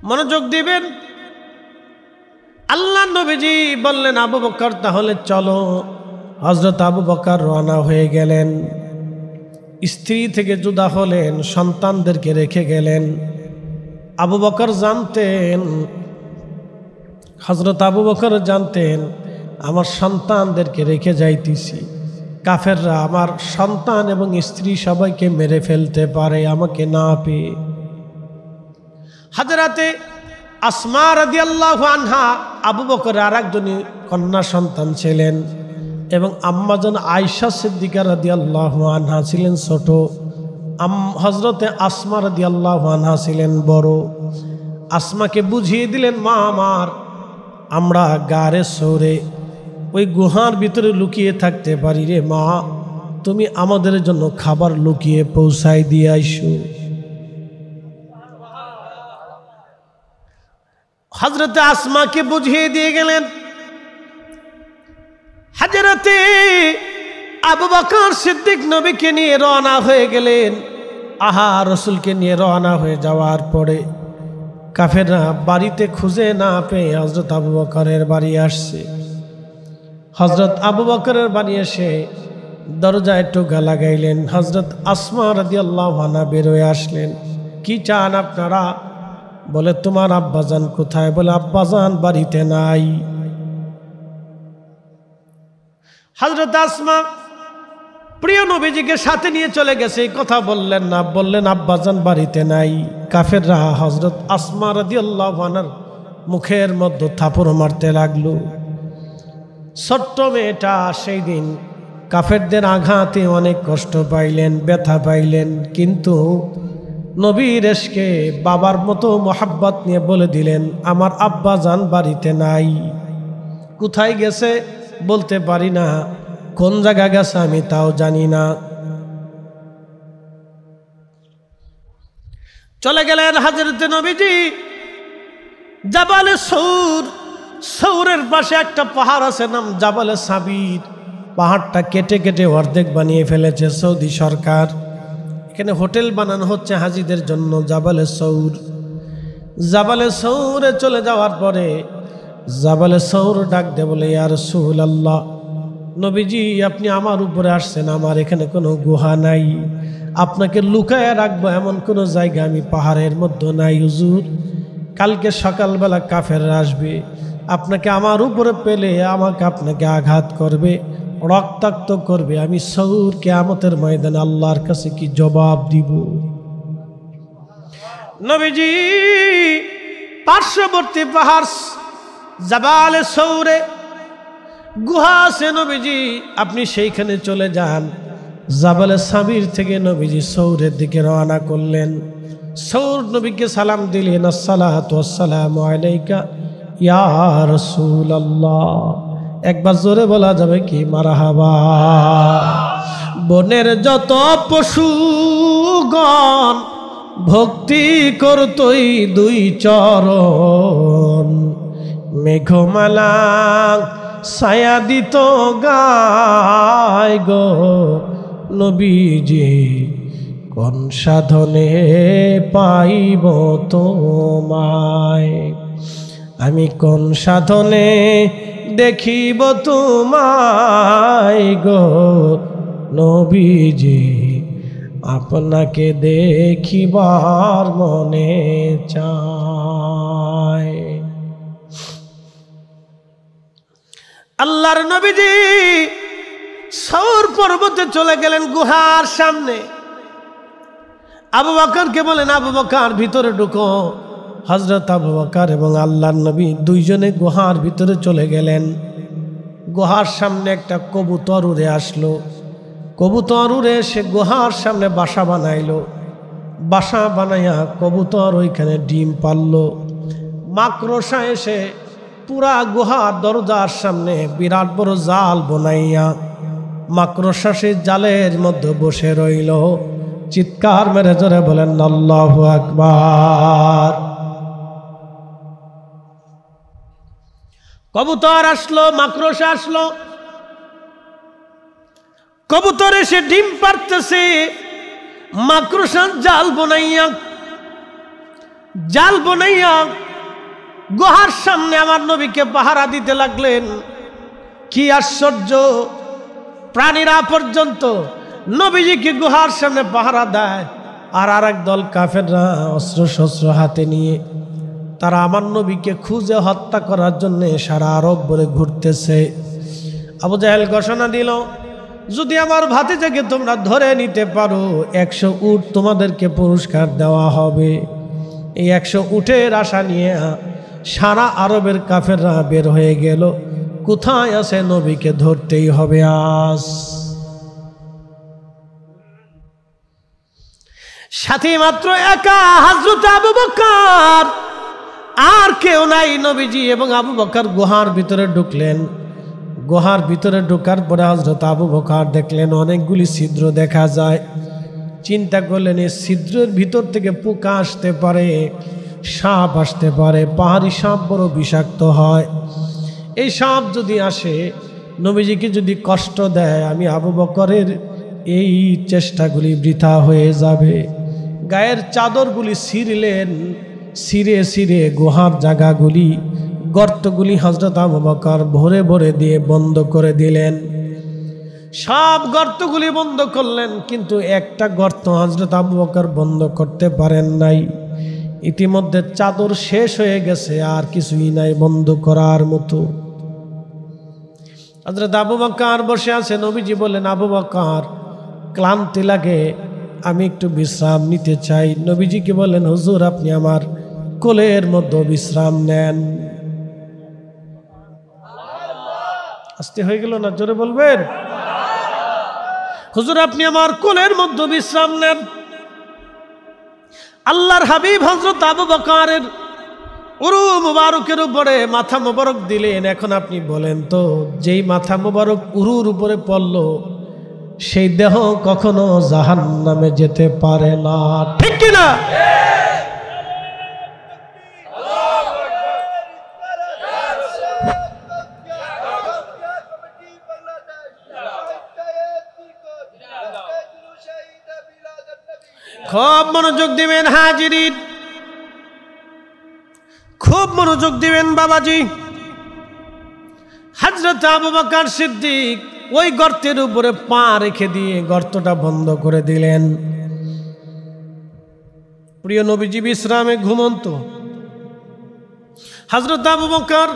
মনোযোগ দিবেন। আল্লাহ নবীজি বললেন আবু বকর তাহলে চলো। হযরত আবু বকর রওনা হয়ে গেলেন, স্ত্রী থেকে জুদা হলেন, সন্তানদেরকে রেখে গেলেন। আবু বকর জানতেন, হযরত আবু বকর জানতেন আমার সন্তানদেরকে রেখে যাইতেছি, কাফেররা আমার সন্তান এবং স্ত্রী সবাইকে মেরে ফেলতে পারে আমাকে না পেয়ে। হযরতে আসমা রাদিয়াল্লাহু আনহা আবু বকরের আরেকজন কন্যা সন্তান ছিলেন, এবং আম্মাজান আয়েশা সিদ্দিকা রাদিয়াল্লাহু আনহা ছিলেন ছোট, হযরতে আসমা রাদিয়াল্লাহু আনহা ছিলেন বড়। আসমাকে বুঝিয়ে দিলেন, মা আমার, আমরা গারে সরে ওই গুহার ভিতরে লুকিয়ে থাকতে পারি রে মা, তুমি আমাদের জন্য খাবার লুকিয়ে পৌঁছাই দিয়ে আইসো। হযরতে আসমাকে বুঝিয়ে দিয়ে গেলেন। হযরতে আবু বকর সিদ্দিক নবীকে নিয়ে রওনা হয়ে গেলেন। রাসূলকে নিয়ে রওনা হয়ে যাওয়ার পরে কাফেররা বাড়িতে খুঁজে না পেয়ে হযরত আবু বকরের বাড়ি আসছে। হযরত আবু বকরের বাড়ি এসে দরজায় টোকা লাগাইলেন। হযরত আসমা রাদিয়াল্লাহু আনহা বের হয়ে আসলেন। কি চান আপনারা? বলে তোমার আব্বাজান কোথায়? বলে আব্বাজান বাড়িতে নাই। হযরত আসমা প্রিয় নবীজিকে সাথে নিয়ে চলে গেছে, এই কথা বললেন না, বললেন আব্বাজান বাড়িতে নাই। কাফেররা হযরত আসমা রাদিয়াল্লাহু আনহার মুখের মধ্যে থাপড় মারতে লাগলো। ছোট্ট মেয়েটা সেই দিন কাফেরদের আঘাতে অনেক কষ্ট পাইলেন, ব্যথা পাইলেন, কিন্তু নবীর এসকে বাবার মতো মোহাব্বত নিয়ে বলে দিলেন আমার আব্বাজান বাড়িতে নাই। কোথায় গেছে বলতে পারি না, কোন জায়গা গেছে আমি তাও জানি না। চলে গেলেন হযরতে নবীজি জাবালে সৌর। সৌরের পাশে একটা পাহাড় আছে, নাম জাবালে সাবির। পাহাড়টা কেটে কেটে অর্ধেক বানিয়ে ফেলেছে সৌদি সরকার। এখানে হোটেল বানানো হচ্ছে হাজিদের জন্য, জাবালে সৌর। জাবালে সৌরে চলে যাওয়ার পরে জাবালে সৌর ডাক দে বলে, ইয়া রাসূলুল্লাহ, নবীজি আপনি আমার উপরে আসছেন, আমার এখানে কোনো গুহা নাই, আপনাকে লুকায় রাখবো এমন কোনো জায়গা আমি পাহাড়ের মধ্যে নাই হুজুর। কালকে সকালবেলা কাফেররা আসবে, আপনাকে আমার উপরে পেলে আপনাকে আঘাত করবে, রক্তাক্ত করবে, আমি সৌর কিয়ামতের ময়দানে আল্লাহর কাছে কি জবাব দিব? নবীজি পার্শ্ববর্তী পাহাড় জাবালে সৌরে গুহা আছে, নবীজি আপনি সেইখানে চলে যান। জাবালে সাবির থেকে নবীজি সৌরের দিকে রওনা করলেন। সৌর নবীকে সালাম দিলেন, আসসালাতু ওয়াসসালামু আলাইকা ইয়া রাসূলুল্লাহ। একবার জোরে বলা যাবে কি মারহাবা? বনের যত পশুগণ ভক্তি করতই দুই চরণ, মেঘমালা ছায়া দিত গায় গো নবীজি, কোন সাধনে পাইব তোমায়, আমি কোন সাধনে দেখিব তোমায় গো নবীজি, আপনাকে দেখিবার মনে চায়। আল্লাহর নবীজি সৌর পর্বতে চলে গেলেন গুহার সামনে। আবু বকরকে বলেন, আবু বকর ভিতরে ঢুকো। হযরত আবু বকর এবং আল্লাহর নবী দুইজনে গুহার ভিতরে চলে গেলেন। গুহার সামনে একটা কবুতর উড়ে আসলো। কবুতর উড়ে সে গুহার সামনে বাসা বানাইলো। বাসা বানাইয়া কবুতর ওইখানে ডিম পারলো। মাকড়সা এসে পুরা গুহার দরজার সামনে বিরাট বড় জাল বনাইয়া মাকড়সা সে জালের মধ্যে বসে রইল। চিৎকার মেরে জোরে বলেন আল্লাহু আকবার। কবুতর আসলো, মাকড়সা আসলো। কবুতর এসে ডিম পারতেছে, মাকড়সা জাল বনাইয়া গুহার সামনে আমার নবীকে পাহারা দিতে লাগলেন। কি আশ্চর্য, প্রাণীরা পর্যন্ত নবীজিকে গুহার সামনে পাহারা দেয়, আর আরেক দল কাফেররা অস্ত্র শস্ত্র হাতে নিয়ে তারা আমার নবীকে খুঁজে হত্যা করার জন্য সারা আরব ভরে ঘুরতেছে। আবু জাহেল ঘোষণা দিল, যদি আমার ভাতিজাকে তোমরা ধরে নিতে পারো 100 উট তোমাদেরকে পুরস্কার দেওয়া হবে। এই 100 উটের আশা নিয়ে সারা আরবের কাফেররা বের হয়ে গেল। কোথায় আছে? নবীকে ধরতেই হবে আজ। সাথে মাত্র একা হযরত আবু বকর, আর কেউ নাই। নবীজি এবং আবু বকর গুহার ভিতরে ঢুকলেন। গুহার ভিতরে ঢোকার পরে হযরত আবু বকর দেখলেন অনেকগুলি ছিদ্র দেখা যায়। চিন্তা করলেন এই ছিদ্রের ভিতর থেকে পোকা আসতে পারে, সাপ আসতে পারে। পাহাড়ি সাপ বড় বিষাক্ত হয়। এই সাপ যদি আসে, নবীজিকে যদি কষ্ট দেয়, আমি আবু বকরের এই চেষ্টাগুলি বৃথা হয়ে যাবে। গায়ের চাদরগুলি ছিঁড়লেন, ছিঁড়ে গুহার জায়গাগুলি, গর্তগুলি হযরত আবু বকর ভরে ভরে দিয়ে বন্ধ করে দিলেন। সব গর্তগুলি বন্ধ করলেন, কিন্তু একটা গর্ত হযরত আবু বকর বন্ধ করতে পারেন নাই। ইতিমধ্যে চাদর শেষ হয়ে গেছে, আর কিছুই নাই বন্ধ করার মতো। হযরত আবু বকর বসে আছে। নবীজি বললেন, আবু বকর ক্লান্তি লাগে, আমি একটু বিশ্রাম নিতে চাই। নবীজিকে বললেন, হুজুর আপনি আমার কোলের মধ্যে বিশ্রাম নেন। আস্তে হয়ে গেল না? জোরে বলবেন। হুজুর আপনি আমার কোলের মধ্যে বিশ্রাম নেন। আল্লাহর হাবিব হযরত আবু বকরের উরু মুবারকের উপরে মাথা মুবারক দিলেন। এখন আপনি বলেন তো, যেই মাথা মুবারক উরুর উপরে পড়ল, সেই দেহ কখনো জাহান্নামে যেতে পারে না, ঠিক কিনা? খুব মনোযোগ দিবেন হাজিরিন। খুব মনোযোগ দিবেন বাবাজি। হযরত আবু বকর সিদ্দিক ওই গর্তের উপরে পা রেখে দিয়ে গর্তটা বন্ধ করে দিলেন। প্রিয় নবীজি বিশ্রামে ঘুমন্ত। হযরত আবু বকর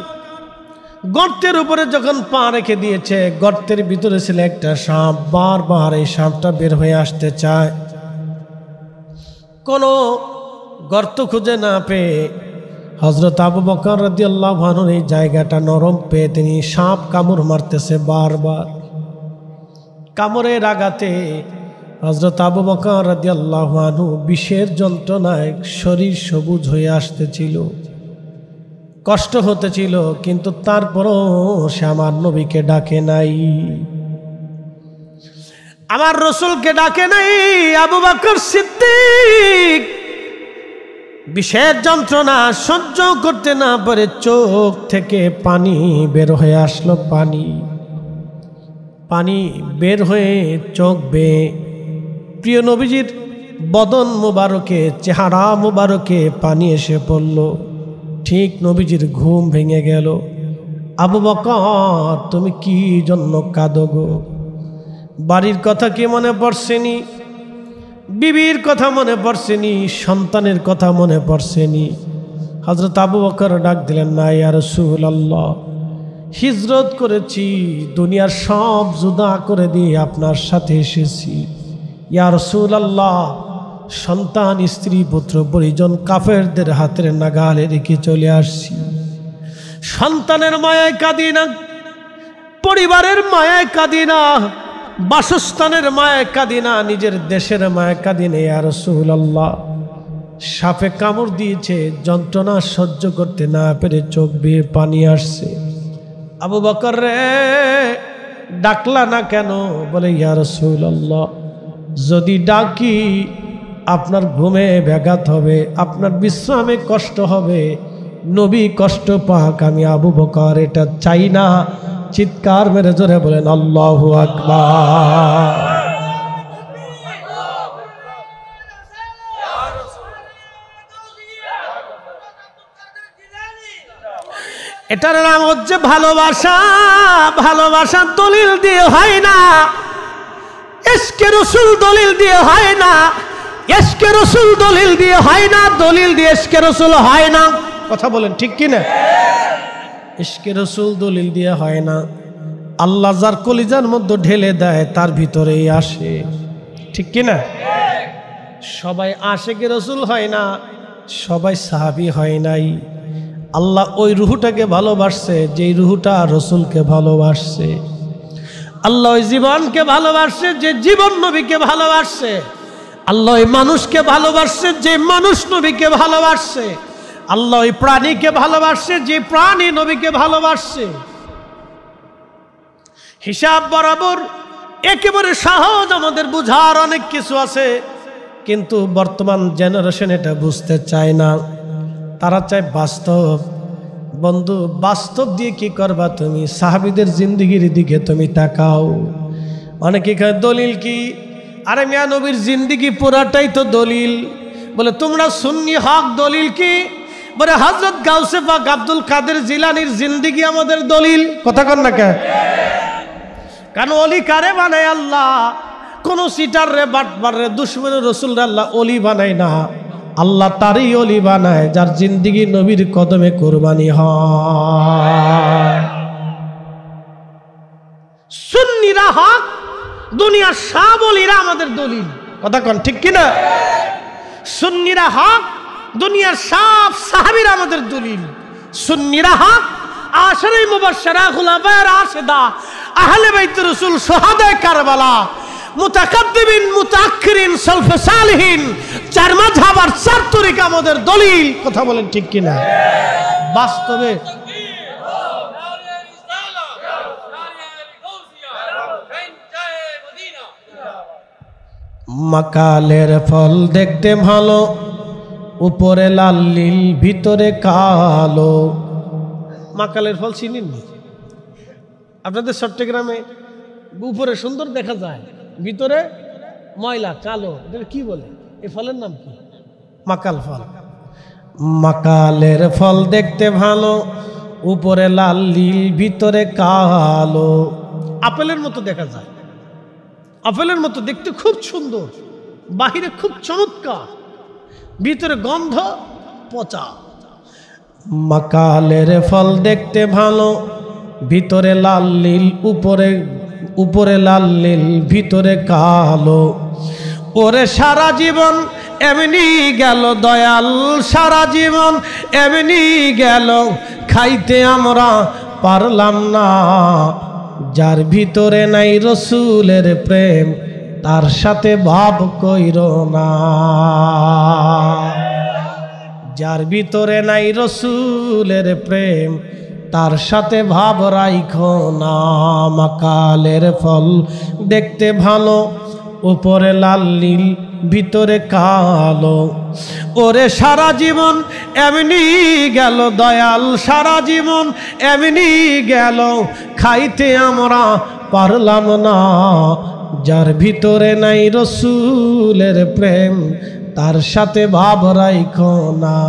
গর্তের উপরে যখন পা রেখে দিয়েছে, গর্তের ভিতরে ছিল একটা সাপ। বারবার এই সাপটা বের হয়ে আসতে চায়, কোনো গর্ত খুঁজে না পেয়ে হযরত আবু বকর রাদিয়াল্লাহু আনহু এই জায়গাটা নরম পেয়ে তিনি সাপ কামড় মারতেছে বারবার। কামড়ের আঘাতে হযরত আবু বকর রাদিয়াল্লাহু আনহু বিষের যন্ত্রণায় শরীর সবুজ হয়ে আসতেছিল, কষ্ট হতেছিল, কিন্তু তারপরও সে আমার নবীকে ডাকে নাই, আমার রসুলকে ডাকে নাই। আবু বকর সিদ্দিক বিষের যন্ত্রণা সহ্য করতে না পারে চোখ থেকে পানি বের হয়ে আসলো। পানি বের হয়ে চোখ বেয়ে প্রিয় নবীজির বদন মুবারকে, চেহারা মুবারকে পানি এসে পড়ল। ঠিক নবীজির ঘুম ভেঙে গেল। আবু বকর তুমি কি জন্য কাঁদো গো? বাড়ির কথা কি মনে পড়ছেনি? বিবির কথা মনে পড়ছেনি? সন্তানের কথা মনে পড়ছেনি? হযরত আবু বকর ডাক দিলেন, না ইয়া রাসূলুল্লাহ, হিজরত করেছি, দুনিয়ার সব জুদা করে দিয়ে আপনার সাথে এসেছি। ইয়া রাসূলুল্লাহ, সন্তান, স্ত্রী, পুত্র, পরিজন কাফেরদের হাতের নাগালে রেখে চলে আসছি। সন্তানের মায়ায় কাঁদি না, পরিবারের মায়ায় কাঁদি না, বাসস্থানের মায়ায় কাঁদি না, নিজের দেশের মায়ায় কাঁদি না। ইয়া রাসূলুল্লাহ, সাপে কামড় দিয়েছে, যন্ত্রণা সহ্য করতে না পেরে চোখ বেয়ে পানি আসছে। আবু বকর রে, ডাকলা না কেন? বলে ইয়া রাসূলুল্লাহ, যদি ডাকি আপনার ঘুমে ব্যাঘাত হবে, আপনার বিশ্রামে কষ্ট হবে, নবী কষ্ট পাক, আমি আবু বকর এটা চাই না। চিৎকার মেরে জোরে বলেন আল্লাহু আকবার। এটার নাম হচ্ছে ভালোবাসা। ভালোবাসা দলিল দিয়ে হয় না, ইশকে রাসূল দলিল দিয়ে হয় না, ইশকে রাসূল দলিল দিয়ে হয় না, দলিল দিয়ে ইশকে রাসূল হয় না। কথা বলেন ঠিক কি না? ইশকে রাসূল দলিল দিয়ে হয় না। আল্লাহ যার কলিজার মধ্যে ঢেলে দেয় তার ভিতরেই আসে, ঠিক কি না? সবাই আশিকে রাসূল হয় না, সবাই সাহাবী হয় নাই। আল্লাহ ওই রুহটাকে ভালোবাসছে যেই রুহটা রসুলকে ভালোবাসছে। আল্লাহ ওই জীবনকে ভালোবাসছে যে জীবন নবীকে ভালোবাসছে। আল্লাহ ওই মানুষকে ভালোবাসছে যে মানুষ নবীকে ভালোবাসছে। আল্লাহ ওই প্রাণীকে ভালোবাসছে যে প্রাণী নবীকে ভালোবাসছে। হিসাব বরাবর একেবারে সহজ, আমাদের বুঝার অনেক কিছু আছে, কিন্তু বর্তমান জেনারেশন এটা বুঝতে চায় না। তারা চায় বাস্তব। বন্ধু, বাস্তব দিয়ে কি করবা তুমি? সাহাবীদের জিন্দেগির দিকে তুমি তাকাও। অনেকে কয় দলিল কি? আরে মিয়া, নবীর জিন্দেগি পুরাটাই তো দলিল। বলে তোমরা সুন্নি হক, দলিল কি? বলে হযরত গাউসে পাক আব্দুল কাদের জিলানীর জিন্দেগি আমাদের দলিল। কথা কন না কে? কারণ অলি কারে বানায় আল্লাহ? কোন সিটার রে, বাটপার রে, দুশমনের রাসূল রে আল্লাহ অলি বানায় না। আল্লাহ তারই অলি বানায় যার জিন্দেগি নবীর কদমে কুরবানি হয়। সুন্নিরা হক, দুনিয়ার সব অলিরা আমাদের দলিল। কথা কন ঠিক কিনা? সুন্নিরা হক, দুনিয়ার সব সাহাবীরা আমাদের দলিল। সুন্নিরা হক, আশরে মুবাশশারা, খুলাফায়ে রাশিদা, আহলে বাইত রাসূল, শুহাদায়ে কারবালা, মুতাকাদ্দিমিন, মুতাআখিরিন, সালফে সালিহিন, চার মাযহাব আর চার তরিকা আমাদের দলিল। কথা বলেন ঠিক কিনা? বাস্তবে মাকালের ফল দেখতে ভালো, উপরে লাল নীল ভিতরে কালো। মাকালের ফল চিনেননি? আপনাদের চট্টগ্রামে উপরে সুন্দর দেখা যায়, ভিতরে ময়লা কালো। এটা কি বলে? এই ফলের নাম কি? মাকাল ফল। মাকালের ফল দেখতে ভালো, উপরে লাল নীল ভিতরে কালো। আপেলের মতো দেখা যায়, আপেলের মতো দেখতে খুব সুন্দর, বাহিরে খুব চমৎকার, ভিতরে গন্ধ পচা। মাকালের ফল দেখতে ভালো, ভিতরে লাল নীল, উপরে লাল নীল ভিতরে কালো। ওরে সারা জীবন এমনি গেল দয়াল, সারা জীবন এমনি গেল, খাইতে আমরা পারলাম না। যার ভিতরে নাই রসুলের প্রেম, তার সাথে ভাব কইরো না। যার ভিতরে নাই রসুলের প্রেম, তার সাথে ভাব রাইখো না। মাকালের ফল দেখতে ভালো, উপরে লাল নীল ভিতরে কালো। ওরে সারা জীবন এমনি গেল দয়াল, সারা জীবন এমনি গেল, খাইতে আমরা পারলাম না। যার ভিতরে নাই রসুলের প্রেম, তার সাথে ভাব রাইখো না।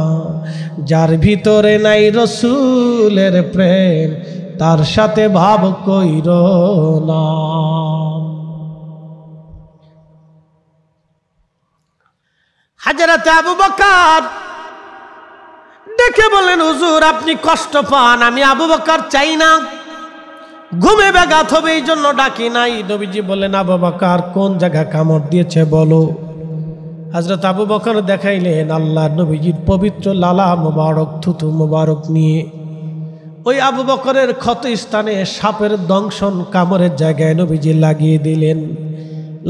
যার ভিতরে নাই রসুলের প্রেম, তার সাথে ভাব কইরো না। হযরত আবু বকর ডেকে বলেন, হুজুর আপনি কষ্ট পান, আমি আবু বকর চাই না, ঘুমে ব্যাঘাত হবে এই জন্য ডাকি নাই। নবীজি বলেন, আবু বকর কোন জায়গা কামড় দিয়েছে বলো। হযরত আবু বকর দেখাইলেন আল্লাহর নবীজির পবিত্র লালা মোবারক, থুতু মোবারক নিয়ে ওই আবু বকরের ক্ষত স্থানে সাপের দংশন কামড়ের জায়গায় নবীজি লাগিয়ে দিলেন।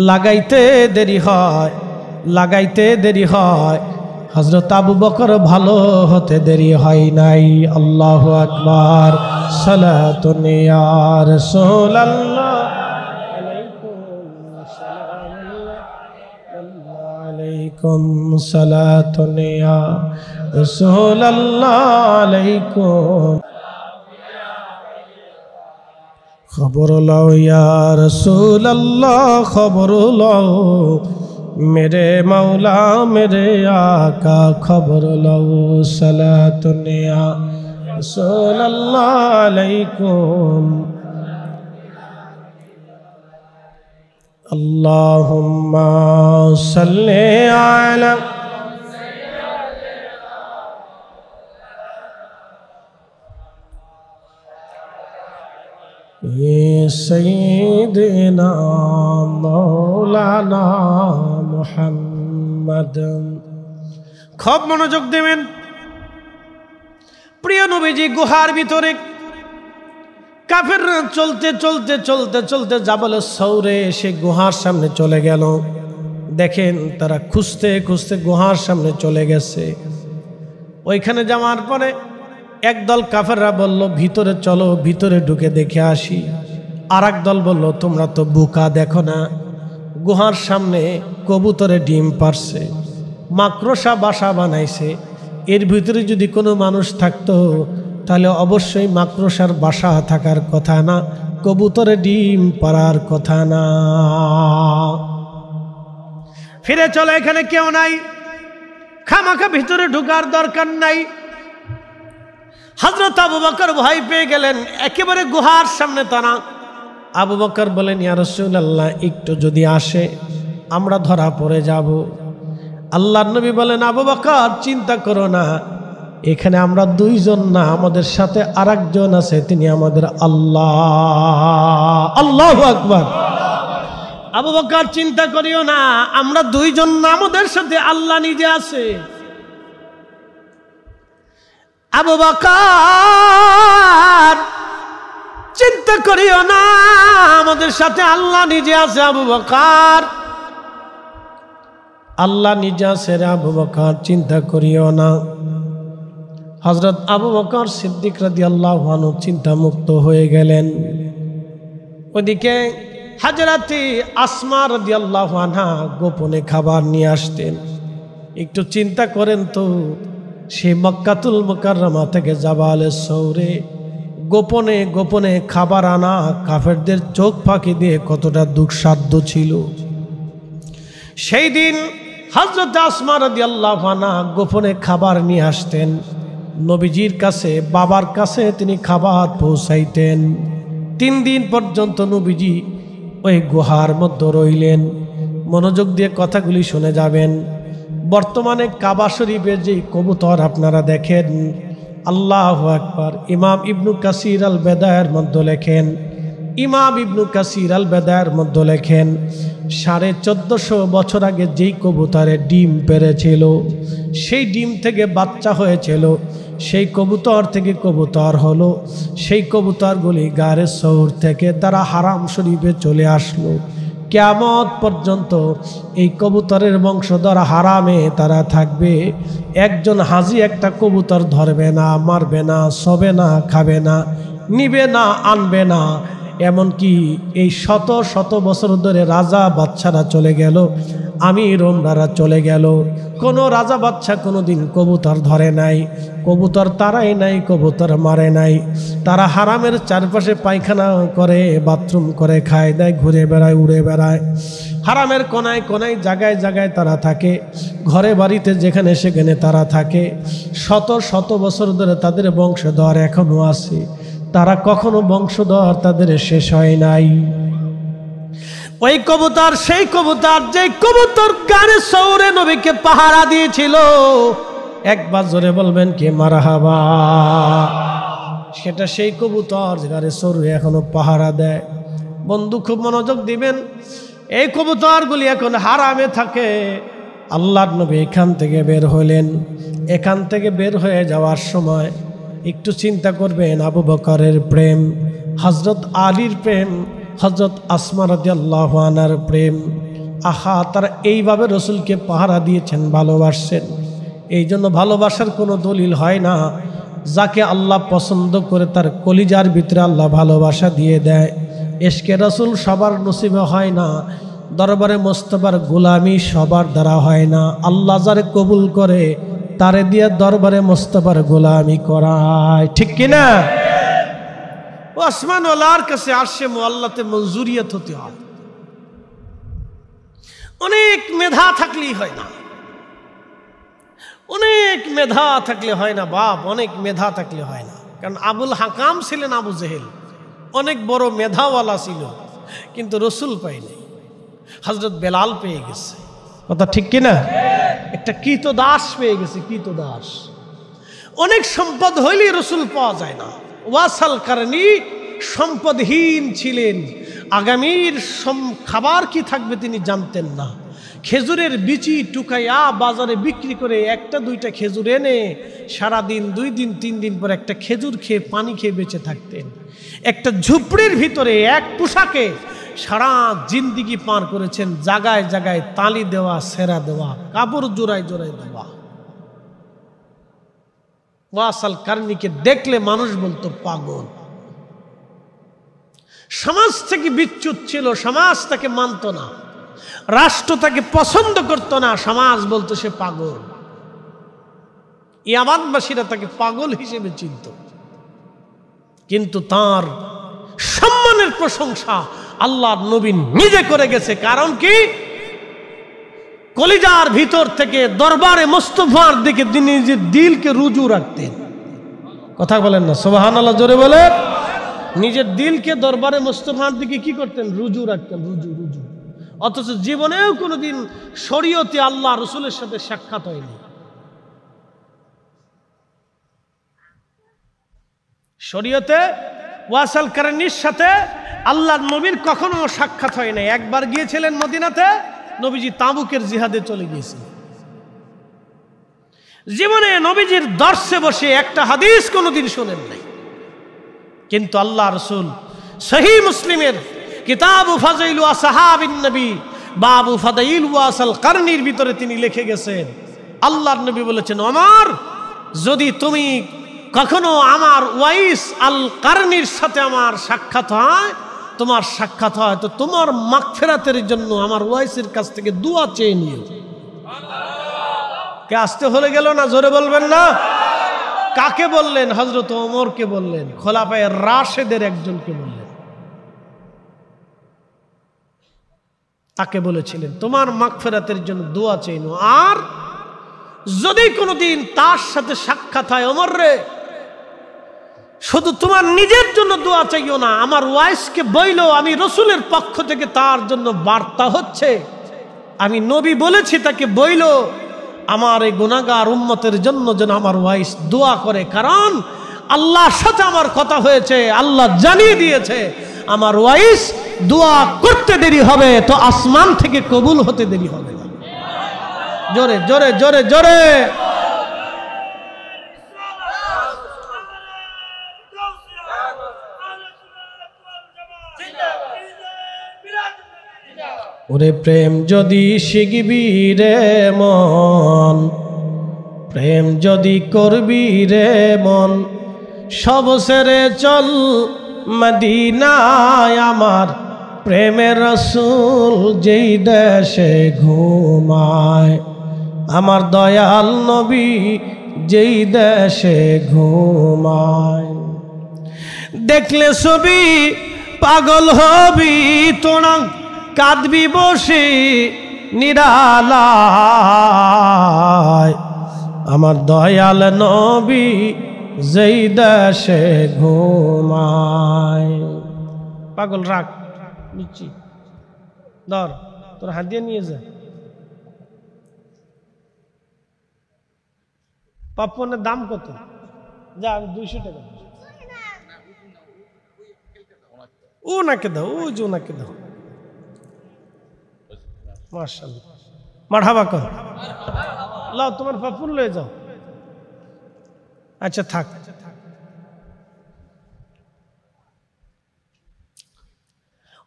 লাগাইতে দেরি হয়, লাগাইতে দেরি হয়, হযরত আবু বকর ভালো হতে দেরি হয় নাই। আল্লাহু আকবার, সালাতুন ইয়া রাসূলুল্লাহ আলাইকুম, সালাতুন ইয়া রাসূলুল্লাহ আলাইকুম। খবর লও ইয়া রাসূলুল্লাহ, খবর লও मेरे मौला मेरे आका, खबर लो सलातुन या रसूलल्लाह अलैकुम। अल्लाहुम्मा सल्ले अला सय्यिदना मौलाना মুহাম্মদ। খুব মনোযোগ দেবেন। প্রিয় নবীজি গুহার ভিতরে, কাফেররা চলতে চলতে চলতে চলতে জাবালে সৌরে এসে গুহার সামনে চলে গেল। দেখেন তারা খুঁজতে খুঁজতে গুহার সামনে চলে গেছে। ওইখানে যাওয়ার পরে একদল কাফেররা বলল, ভিতরে চলো, ভিতরে ঢুকে দেখে আসি। আর এক দল বলল, তোমরা তো বোকা, দেখো না গুহার সামনে কবুতরে ডিম পারছে, মাকড়সা বাসা বানাইছে, এর ভিতরে যদি কোনো মানুষ থাকতো তাহলে অবশ্যই মাকড়সার বাসা থাকার কথা না, কবুতরে ডিম পারার কথা না। ফিরে চলো, এখানে কেউ নাই, খামাখা ভিতরে ঢোকার দরকার নাই। হযরত আবু বকর ভয় পেয়ে গেলেন, একেবারে গুহার সামনে তারা। আবু বকর বলেন, ইয়া রাসূলুল্লাহ একটু যদি আসে আমরা ধরা পড়ে যাব। আল্লাহর নবী বলেন, আবু বকর চিন্তা করো না, এখানে আমরা দুইজন না, আমাদের সাথে আরেকজন আছে, তিনি আমাদের আল্লাহ। আল্লাহু আকবার। আবু বকর চিন্তা করিও না, আমরা দুইজন না, আমাদের সাথে আল্লাহ নিজে আছে। আবু বকর চিন্তা করিও না, আমাদের সাথে আল্লাহ নিজে আছে। আবু বকর আল্লাহ নিজে আছে রে আবু বকর, চিন্তা করিও না। হযরত আবু বকর সিদ্দিক রাদিয়াল্লাহু আনহু চিন্তা মুক্ত হয়ে গেলেন। ওদিকে হযরতে আসমা রাদিয়াল্লাহু আনহা গোপনে খাবার নিয়ে আসতেন। একটু চিন্তা করেন তো, সেই মক্কাতুল মুকাররমা থেকে জাবালে সৌরে গোপনে গোপনে খাবার আনা কাফেরদের চোখ ফাঁকি দিয়ে কতটা দুঃসাধ্য ছিল। সেই দিন হযরত আসমা রাদিয়াল্লাহু আনহা গোপনে খাবার নিয়ে আসতেন নবীজির কাছে, বাবার কাছে তিনি খাবার পৌঁছাইতেন। 3 দিন পর্যন্ত নবীজি ওই গুহার মধ্যে রইলেন। মনোযোগ দিয়ে কথাগুলি শুনে যাবেন। বর্তমানে কাবা শরীফের যে কবুতর আপনারা দেখেন, আল্লাহু আকবার, ইমাম ইবনু কাসির আল বেদায়ের মধ্যে লেখেন, ইমাম ইবনু কাসির আল বেদায়ের মধ্যে লেখেন 1450 বছর আগে যেই কবুতরের ডিম পেড়েছিল, সেই ডিম থেকে বাচ্চা হয়েছিল, সেই কবুতর থেকে কবুতর হলো, সেই কবুতরগুলি গারে সৌর থেকে তারা হারাম শরীফে চলে আসলো। কিয়ামত পর্যন্ত এই কবুতরের বংশধর হারামে তারা থাকবে। একজন হাজি একটা কবুতর ধরবে না, মারবে না, শোবে না, খাবে না, নিবে না, আনবে না। এমনকি এই শত শত বছর ধরে রাজা বাদশারা চলে গেল, আমির ওমরারা চলে গেল, কোনো রাজা বাদশা কোনো দিন কবুতর ধরে নাই, কবুতর তারাই নাই, কবুতর মারে নাই। তারা হারামের চারপাশে পায়খানা করে, বাথরুম করে, খায় দেয়, ঘুরে বেড়ায়, উড়ে বেড়ায়। হারামের কোনায় কোনায়, জায়গায় জায়গায় তারা থাকে, ঘরে বাড়িতে যেখানে সেখানে তারা থাকে। শত শত বছর ধরে তাদের বংশধর এখনো আছে, তারা কখনো বংশধর তাদের শেষ হয় নাই। ওই কবুতর সেই কবুতর, যে কবুতর গারে সৌরে নবীকে পাহারা দিয়েছিল। একবার জোরে বলবেন কি মারহাবা। সেটা সেই কবুতর গারে সৌরে এখনো পাহারা দেয়। বন্ধু খুব মনোযোগ দিবেন, এই কবুতরগুলি এখন হারামে থাকে। আল্লাহর নবী এখান থেকে বের হলেন। এখান থেকে বের হয়ে যাওয়ার সময় একটু চিন্তা করবেন, আবু বকরের প্রেম, হযরত আলীর প্রেম, হযরত আসমা রাদিয়াল্লাহু আনহার প্রেম। আহা, তারা এইভাবে রসুলকে পাহারা দিয়েছেন, ভালোবাসছেন। এই জন্য ভালোবাসার কোনো দলিল হয় না। যাকে আল্লাহ পছন্দ করে তার কলিজার ভিতরে আল্লাহ ভালোবাসা দিয়ে দেয়। ইশকে রাসূল সবার নসিবে হয় না, দরবারে মোস্তফার গোলামি সবার দ্বারা হয় না। আল্লাহ যারে কবুল করে তারে দিয়ে দরবারে মোস্তফার গোলামি করায়, ঠিক কিনা? ও আসমান ওয়ালার কাছে আরশে মুআল্লাতে মঞ্জুরিয়ত হতে হয়। অনেক মেধা থাকলেই হয় না, অনেক মেধা থাকলে হয় না বাপ, অনেক মেধা থাকলে হয় না। কারণ আবুল হাকাম ছিলেন আবু জেহেল, অনেক বড় মেধাওয়ালা ছিল, কিন্তু রসুল পাইনি। হযরত বেলাল পেয়ে গেছে, কথা ঠিক কিনা? একটা কৃতদাস পেয়ে গেছে, কৃতদাস। অনেক সম্পদ হইলেই রসুল পাওয়া যায় না। ওয়াসাল কারণী সম্পদহীন ছিলেন, আগামীর খাবার কি থাকবে তিনি জানতেন না। খেজুরের বিচি টুকাইয়া বাজারে বিক্রি করে একটা দুইটা খেজুর এনে সারাদিন, 2 দিন 3 দিন পর একটা খেজুর খেয়ে পানি খেয়ে বেঁচে থাকতেন। একটা ঝুপড়ির ভিতরে এক পোশাকে সারা জিন্দিগি পার করেছেন, জায়গায় জায়গায় তালি দেওয়া, সেরা দেওয়া, কাপড় জোড়ায় জোড়ায় দেওয়া। ওয়াসাল কারণীকে দেখলে মানুষ বলতো পাগল। সমাজ থেকে বিচ্যুত ছিল, সমাজ তাকে মানত না, রাষ্ট্র তাকে পছন্দ করত না, সমাজ বলতো সে পাগল। ইয়ামানবাসীরা তাকে পাগল হিসেবে চিনত। কিন্তু তার সম্মানের প্রশংসা আল্লাহর নবী নিজে করে গেছে। কারণ কি? কলিজার ভিতর থেকে দরবারে মোস্তফার দিকে তিনি নিজের দিলকে রুজু রাখতেন। কথা বলেন না সুবহানাল্লাহ, জোরে বলেন। নিজের দিলকে দরবারে মোস্তফার দিকে কি করতেন? রুজু রাখতেন, রুজু রুজু। অথচ জীবনেও কোনোদিন শরীয়তে আল্লাহ রসুলের সাথে সাক্ষাৎ হয়নি। শরীয়তে ওয়াসাল কারণীর সাথে আল্লাহর নবীর কখনো সাক্ষাৎ হয় নাই। একবার গিয়েছিলেন মদিনাতে, নবীজি তাবুকের জিহাদে চলে গিয়েছিলেন। জীবনে নবীজির দর্শে বসে একটা হাদিস কোনোদিন শোনেন নাই। কিন্তু আল্লাহ রসুল সহিহ মুসলিমের কিতাবু ফাযাইলু আসহাবিন নবী বাবু ফাদাইল ওয়াসাল কারণীর ভিতরে তিনি লিখে গেছেন, আল্লাহর নবী বলেছেন, ওমর, যদি তুমি কখনো আমার ওয়াইস আল কারণীর সাথে আমার সাক্ষাৎ হয়, তোমার সাক্ষাৎ হয়, তো তোমার মাগফিরাতের জন্য আমার ওয়াইসের কাছ থেকে দোয়া চেয়ে নিও। কে আসতে হলে গেল না? জোরে বলবেন না। কাকে বললেন? হযরত ওমরকে বললেন, খোলাফায়ে রাশেদের একজনকে বললেন। তাকে বলেছিলেন তোমার মাগফিরাতের জন্য দোয়া চাইনো, আর যদি কোনোদিন তার সাথে সাক্ষাৎ হয়, ওমর রে শুধু তোমার নিজের জন্য দোয়া চাইও না, আমার ওয়াইসকে বইলো আমি রসুলের পক্ষ থেকে তার জন্য বার্তা হচ্ছে, আমি নবী বলেছি তাকে বইলো আমার এই গুনাহগার উম্মতের জন্য যেন আমার ওয়াইস দোয়া করে, কারণ আল্লাহর সাথে আমার কথা হয়েছে, আল্লাহ জানিয়ে দিয়েছে আমার ওয়াইস দোয়া করতে দেরি হবে তো আসমান থেকে কবুল হতে দেরি হবে না। জোরে জোরে জোরে জোরে। ওরে প্রেম যদি শিখবি রে মন, প্রেম যদি করবি রে মন, সব ছেড়ে চল মদিনায় আমার প্রেমের রসুল যেই দেশে ঘুমায়, আমার দয়াল নবী যেই দেশে ঘুমায়। দেখলে ছবি পাগল হবি তোরা, কাঁদবি বসে নিরালায়, আমার দয়াল নবী যেই দেশে ঘুমায়। পাগল রাখ নিচ্ছি, ধর তোর হাত দিয়ে নিয়ে যা। পপকর্নের দাম কত? যা 200 টাকা। ও নাকে দাও, ও যে নাকে দাও। মাশাআল্লাহ, মারহাবা কর। লাও তোমার পপকর্ন লয়ে যাও। আচ্ছা থাক।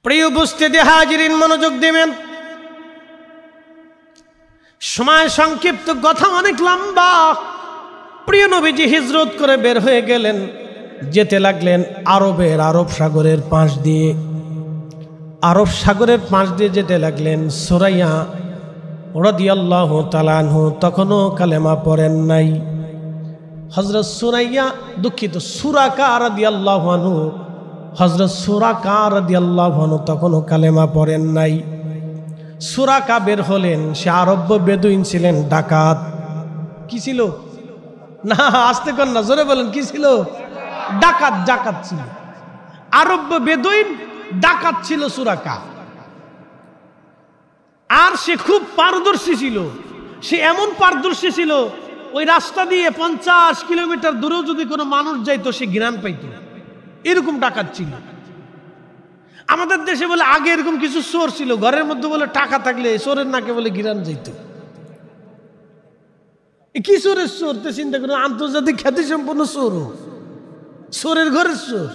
প্রিয় উপস্থিতি হাজিরিন, মনোযোগ দিবেন। সময় সংক্ষিপ্ত, কথা অনেক লম্বা। প্রিয় নবীজি হিজরত করে বের হয়ে গেলেন, যেতে লাগলেন আরব সাগরের পাশ দিয়ে। আরব সাগরের পাশ দিয়ে যেতে লাগলেন। সুরাইয়া রাদিয়াল্লাহু তাআলা আনহু তখনও কালেমা পড়েন নাই। হযরত সুরাইয়া, দুঃখিত, সুরাকা রাদিয়াল্লাহু আনহু, হযরত সুরাকা রাদিয়াল্লাহু আনহু তখনও কালেমা পড়েন নাই। সুরাকা বের হলেন, সে আরব্য বেদুইন ছিলেন, ডাকাত। কি ছিল? না আস্তে কর না, জোরে বলেন, কি ছিল? ডাকাত। ডাকাত ছিল, আরব্য বেদুইন ডাকাত ছিল সুরাকা। আর সে খুব পারদর্শী ছিল। সে এমন পারদর্শী ছিল, ওই রাস্তা দিয়ে 50 কিলোমিটার দূরেও যদি কোনো মানুষ যাইতো সে ঘ্রাণ পাইত, এরকম ডাকাত ছিল। আমাদের দেশে বলে আগে এরকম কিছু চোর ছিল, ঘরের মধ্যে বলে টাকা থাকলে চোরের নাকে বলে ঘ্রাণ যাইত। কি চোরের চোর তে চিন্তা করুন, আন্তর্জাতিক খ্যাতি সম্পন্ন চোর, চোরের ঘরের চোর।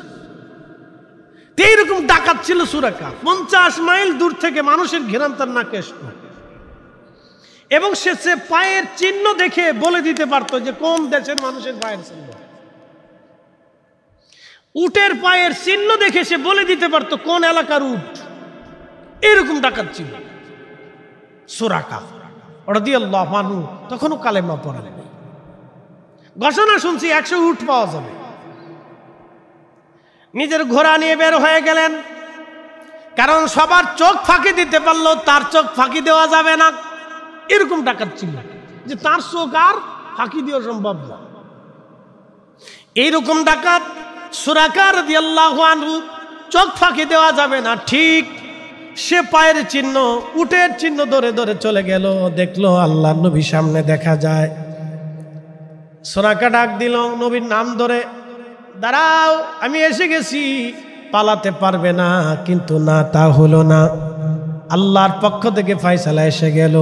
এইরকম ডাকাত ছিল সুরাকা। 50 মাইল দূর থেকে মানুষের ঘ্রাণ তার নাকে আসতো, এবং সে পায়ের চিহ্ন দেখে বলে দিতে পারতো যে কোন দেশের মানুষের পায়ের চিহ্ন। উটের পায়ের চিহ্ন দেখে সে বলে দিতে পারতো কোন এলাকার উট। এরকম ডাকাত ছিল সুরাকা রাদিয়াল্লাহু আনহু। তখনও কালেমা পড়েন। ঘোষণা শুনছি 100 উট পাওয়া যাবে। নিজের ঘোড়া নিয়ে বের হয়ে গেলেন, কারণ সবার চোখ ফাঁকি দিতে পারলো, তার চোখ ফাঁকি দেওয়া যাবে না। এরকম ডাকাত ছিল যে তার চোখ আর ফাঁকি দেওয়া সম্ভব না। এইরকম ডাকাত সুরাকা রাদিয়াল্লাহু আনহু, চোখ ফাঁকি দেওয়া যাবে না। ঠিক সে পায়ের চিহ্ন, উটের চিহ্ন ধরে ধরে চলে গেল। দেখলো আল্লাহর নবী সামনে দেখা যায়। সুরাকা ডাক দিল নবীর নাম ধরে, দাঁড়াও আমি এসে গেছি। পালাতে পারবে না, কিন্তু না, তা হলো না। আল্লাহর পক্ষ থেকে ফয়সালা এসে গেল।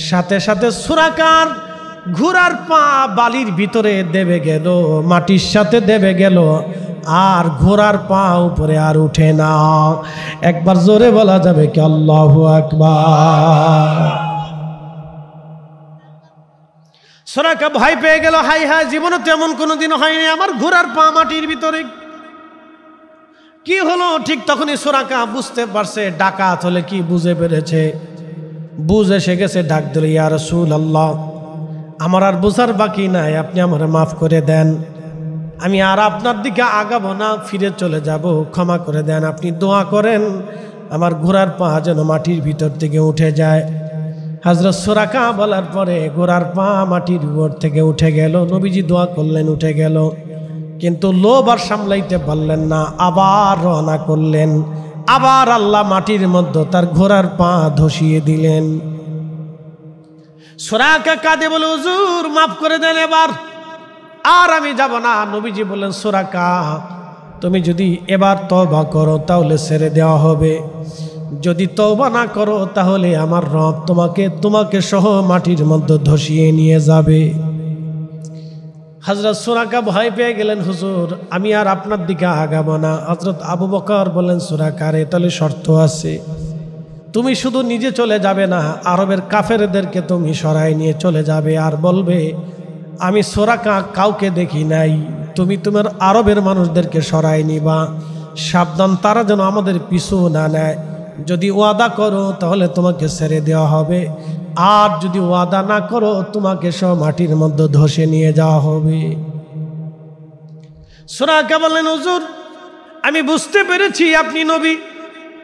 সাথে সাথে সুরাকার ঘোড়ার পা বালির ভিতরে দেবে গেল, মাটির সাথে দেবে গেল, আর ঘোড়ার পা উপরে আর উঠে না। একবার জোরে বলা যাবে কি আল্লাহু আকবার। সুরাকা ভয় পেয়ে গেল, হাই হাই, জীবনে তেমন কোনোদিন হয়নি, আমার ঘোড়ার পা মাটির ভিতরে। কি হলো? ঠিক তখনই সুরাকা বুঝতে পারছে ডাকাত হলে কি বুঝে পেরেছে, বুঝে এসে গেছে। ডাক দিল, ইয়া রাসূলুল্লাহ, আমার আর বোঝার বাকি নাই, আপনি আমার মাফ করে দেন, আমি আর আপনার দিকে আগাবো না, ফিরে চলে যাব, ক্ষমা করে দেন। আপনি দোয়া করেন আমার ঘোড়ার পা যেন মাটির ভিতর থেকে উঠে যায়। হযরত সুরাকা বলার পরে ঘোড়ার পা মাটির উপর থেকে উঠে গেল। নবীজি দোয়া করলেন, উঠে গেল। কিন্তু লোভ আর সামলাইতে পারলেন না, আবার রওনা করলেন। আবার আল্লাহ মাটির মধ্যে তার ঘোড়ার পা ধসিয়ে দিলেন। সুরাকা কাঁদে বলে, হুজুর মাফ করে দেন, এবার আর আমি যাব না। নবীজি বললেন, সুরাকা তুমি যদি এবার তওবা করো তাহলে ছেড়ে দেওয়া হবে, যদি তওবা না করো তাহলে আমার রব তোমাকে সহ মাটির মধ্যে ধসিয়ে নিয়ে যাবে। হযরত সুরাকা ভয় পেয়ে গেলেন, হুজুর আমি আর আপনার দিকে আগাবো না। হযরত আবু বকর বললেন, সুরাকা রে তাহলে শর্ত আছে, তুমি শুধু নিজে চলে যাবে না, আরবের কাফেরদেরকে তুমি সরাই নিয়ে চলে যাবে আর বলবে আমি সুরাকা কাউকে দেখি নাই, তুমি তোমার আরবের মানুষদেরকে সরাই নিবা, সাবধান তারা যেন আমাদের পিছু না নেয়। যদি ওয়াদা করো তাহলে তোমাকে ছেড়ে দেওয়া হবে, আর যদি ওয়াদা না করো তোমাকে সব মাটির মধ্যে ধসে নিয়ে যাওয়া হবে। সুরাকা বললেন, হুজুর আমি বুঝতে পেরেছি আপনি নবী।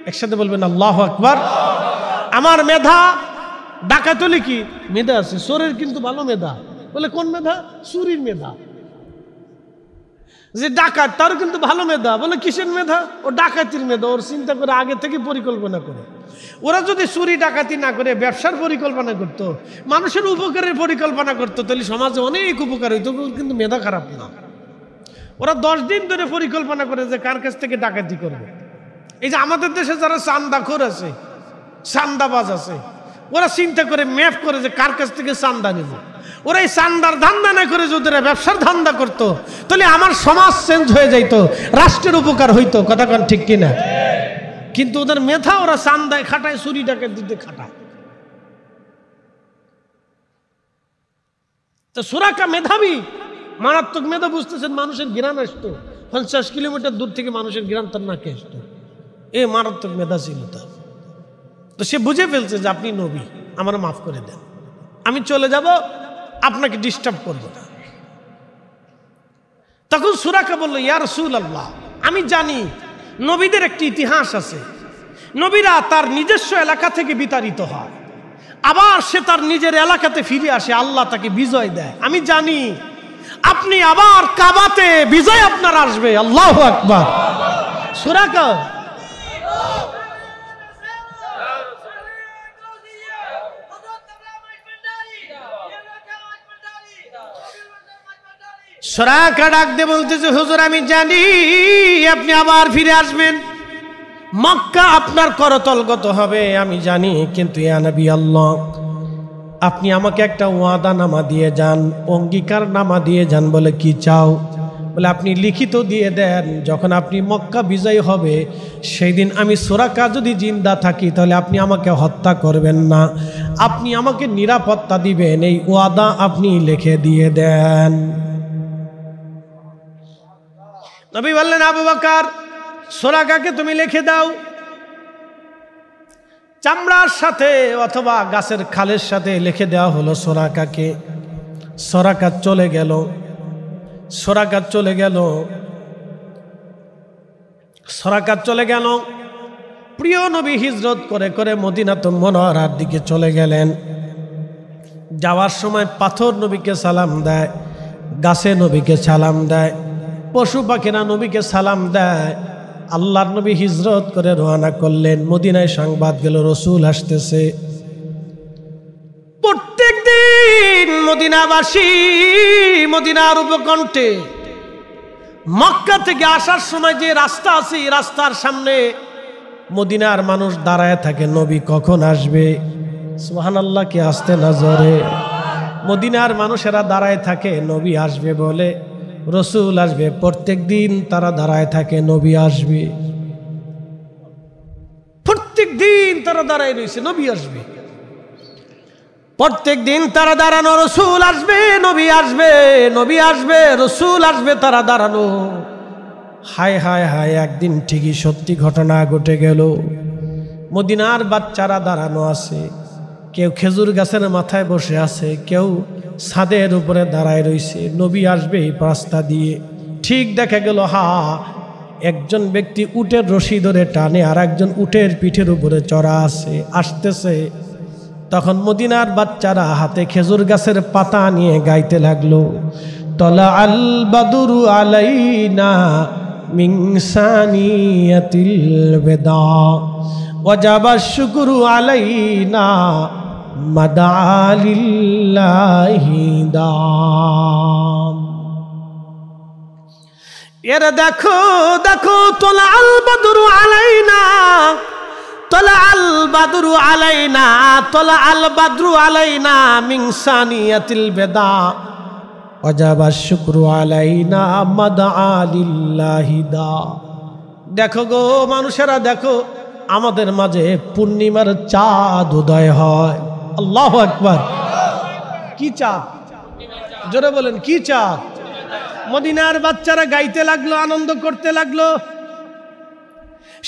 একসাথে বলবেন আল্লাহু আকবার। আমার মেধা ডাকাতলি কি মেধা আছে, চোরের কিন্তু ভালো মেধা। বলে কোন মেধা? চুরির মেধা। যে ডাকাত তার কিন্তু ভালো মেধা। বলে কিসের মেধা? ও ডাকাতির মেধা, ওর চিন্তা করে আগে থেকে পরিকল্পনা করে। ওরা যদি চুরি ডাকাতি না করে ব্যবসার পরিকল্পনা করত, মানুষের উপকারের পরিকল্পনা করতো, তাহলে সমাজে অনেক উপকার হইতো, কিন্তু মেধা খারাপ না। ওরা 10 দিন ধরে পরিকল্পনা করে যে কার কাছ থেকে ডাকাতি করবে। এই যে আমাদের দেশে যারা চান্দাখোর আছে, চান্দাবাজ আছে, ওরা চিন্তা করে ম্যাপ করে যে কার কাছ থেকে চান্দা নেব। ওরা এই চান্দার ধান্দা না করে যদি ওরা ব্যবসার ধান্দা করতো তাহলে আমার সমাজ চেঞ্জ হয়ে যাইতো, রাষ্ট্রের উপকার হইতো। কথা কোন ঠিক কিনা? কিন্তু ওদের মেধা ওরা চান্দায় খাটায়, চুরি ডাকাতিতে খাটায়। তো সুরাকা মেধাবী, মারাত্মক মেধা। বুঝতেছেন, মানুষের ঘ্রাণ আসতো 50 কিলোমিটার দূর থেকে, মানুষের ঘ্রাণ তার নাকে আসতো। এই মারাত্মক মেধা ছিল তার। তো সে বুঝে ফেলছে যে আপনি নবী, আমার মাফ করে দেন, আমি চলে যাব, আপনাকে ডিস্টার্ব করবো না। তখন সুরাকা বলল, ইয়া রাসূলুল্লাহ আমি জানি নবীদের একটি ইতিহাস আছে, নবীরা তার নিজস্ব এলাকা থেকে বিতাড়িত হয়, আবার সে তার নিজের এলাকাতে ফিরে আসে, আল্লাহ তাকে বিজয় দেয়। আমি জানি আপনি আবার কাবাতে বিজয় আপনার আসবে। আল্লাহু আকবার। সুরাকা সুরাকা ডাক দিয়ে বলতেছে, হুজুর আমি জানি আপনি আবার ফিরে আসবেন, মক্কা আপনার করতলগত হবে, আমি জানি। কিন্তু ইয়া নবী আল্লাহ আপনি আমাকে একটা ওয়াদা নামা দিয়ে যান, অঙ্গীকার নামা দিয়ে যান। বলে কি চাও? বলে আপনি লিখিত দিয়ে দেন, যখন আপনি মক্কা বিজয় হবে সেই দিন আমি সুরাকা যদি জিন্দা থাকি তাহলে আপনি আমাকে হত্যা করবেন না, আপনি আমাকে নিরাপত্তা দিবেন, এই ওয়াদা আপনি লিখে দিয়ে দেন। নবী বললেন, আবু বকর সুরাকাকে তুমি লিখে দাও। চামড়ার সাথে অথবা গাছের খালের সাথে লিখে দেওয়া হলো সুরাকাকে। সুরাকা চলে গেল। সুরাকা চলে গেল। সুরাকা চলে গেল। প্রিয় নবী হিজরত করে করে মদিনাতুল মুনাওয়ারার দিকে চলে গেলেন। যাওয়ার সময় পাথর নবীকে সালাম দেয়, গাছে নবীকে সালাম দেয়, পশু পাখিরা নবীকে সালাম দেয়। আল্লাহর নবী হিজরত করে রওনা করলেন। মদিনায় সংবাদ গেল রসুল আসতেছে। প্রত্যেক দিন মদিনাবাসী মদিনার উপকণ্ঠে মক্কা থেকে আসার সময় যে রাস্তা আছে, এই রাস্তার সামনে মদিনার মানুষ দাঁড়ায় থাকে, নবী কখন আসবে। সুবহানাল্লাহ, কি আসতে না জোরে। মদিনার মানুষেরা দাঁড়ায় থাকে নবী আসবে বলে, রসুল আসবে। প্রত্যেক দিন তারা দাঁড়ায় থাকে নবী আসবে। প্রত্যেক দিন তারা দাঁড়ায় রয়েছে নবী আসবে। প্রত্যেক দিন তারা দাঁড়ানো, রসুল আসবে, নবী আসবে, নবী আসবে, রসুল আসবে, তারা দাঁড়ানো। হায় হায় হায়, একদিন ঠিকই সত্যি ঘটনা ঘটে গেল। মদিনার বাচ্চারা দাঁড়ানো আছে, কেউ খেজুর গাছের মাথায় বসে আছে, কেউ ছাদের উপরে দাঁড়ায় রয়েছে। নবী আসবে এই রাস্তা দিয়ে। ঠিক দেখা গেল একজন ব্যক্তি উটের রশি ধরে টানে, আর একজন উটের পিঠের উপরে চড়া আছে, আসতেছে। তখন মদিনার বাচ্চারা হাতে খেজুর গাছের পাতা নিয়ে গাইতে লাগলো, তলা আল বাদুরু আলাইনা মিন সানিয়াতিল বেদা ওয়াজাবা শুকরু আলাইনা মাদালিল্লাহি দাম। এরা দেখো দেখো, তলা আল বাদুরু আলাইনা, তলা আল বাদরু আলাইনা, তলা আল বাদরু আলাইনা মিন সানিয়াতিল বেদা ওয়াজাবা শুকরু আলাইনা মাদালিল্লাহি দা। দেখো গো মানুষেরা, দেখো আমাদের মাঝে পূর্ণিমার চাঁদ উদয় হয়। আল্লাহু আকবার। কি চাঁদ? জোরে বলেন, কি চাঁদ? মদিনার বাচ্চারা গাইতে লাগলো, আনন্দ করতে লাগলো।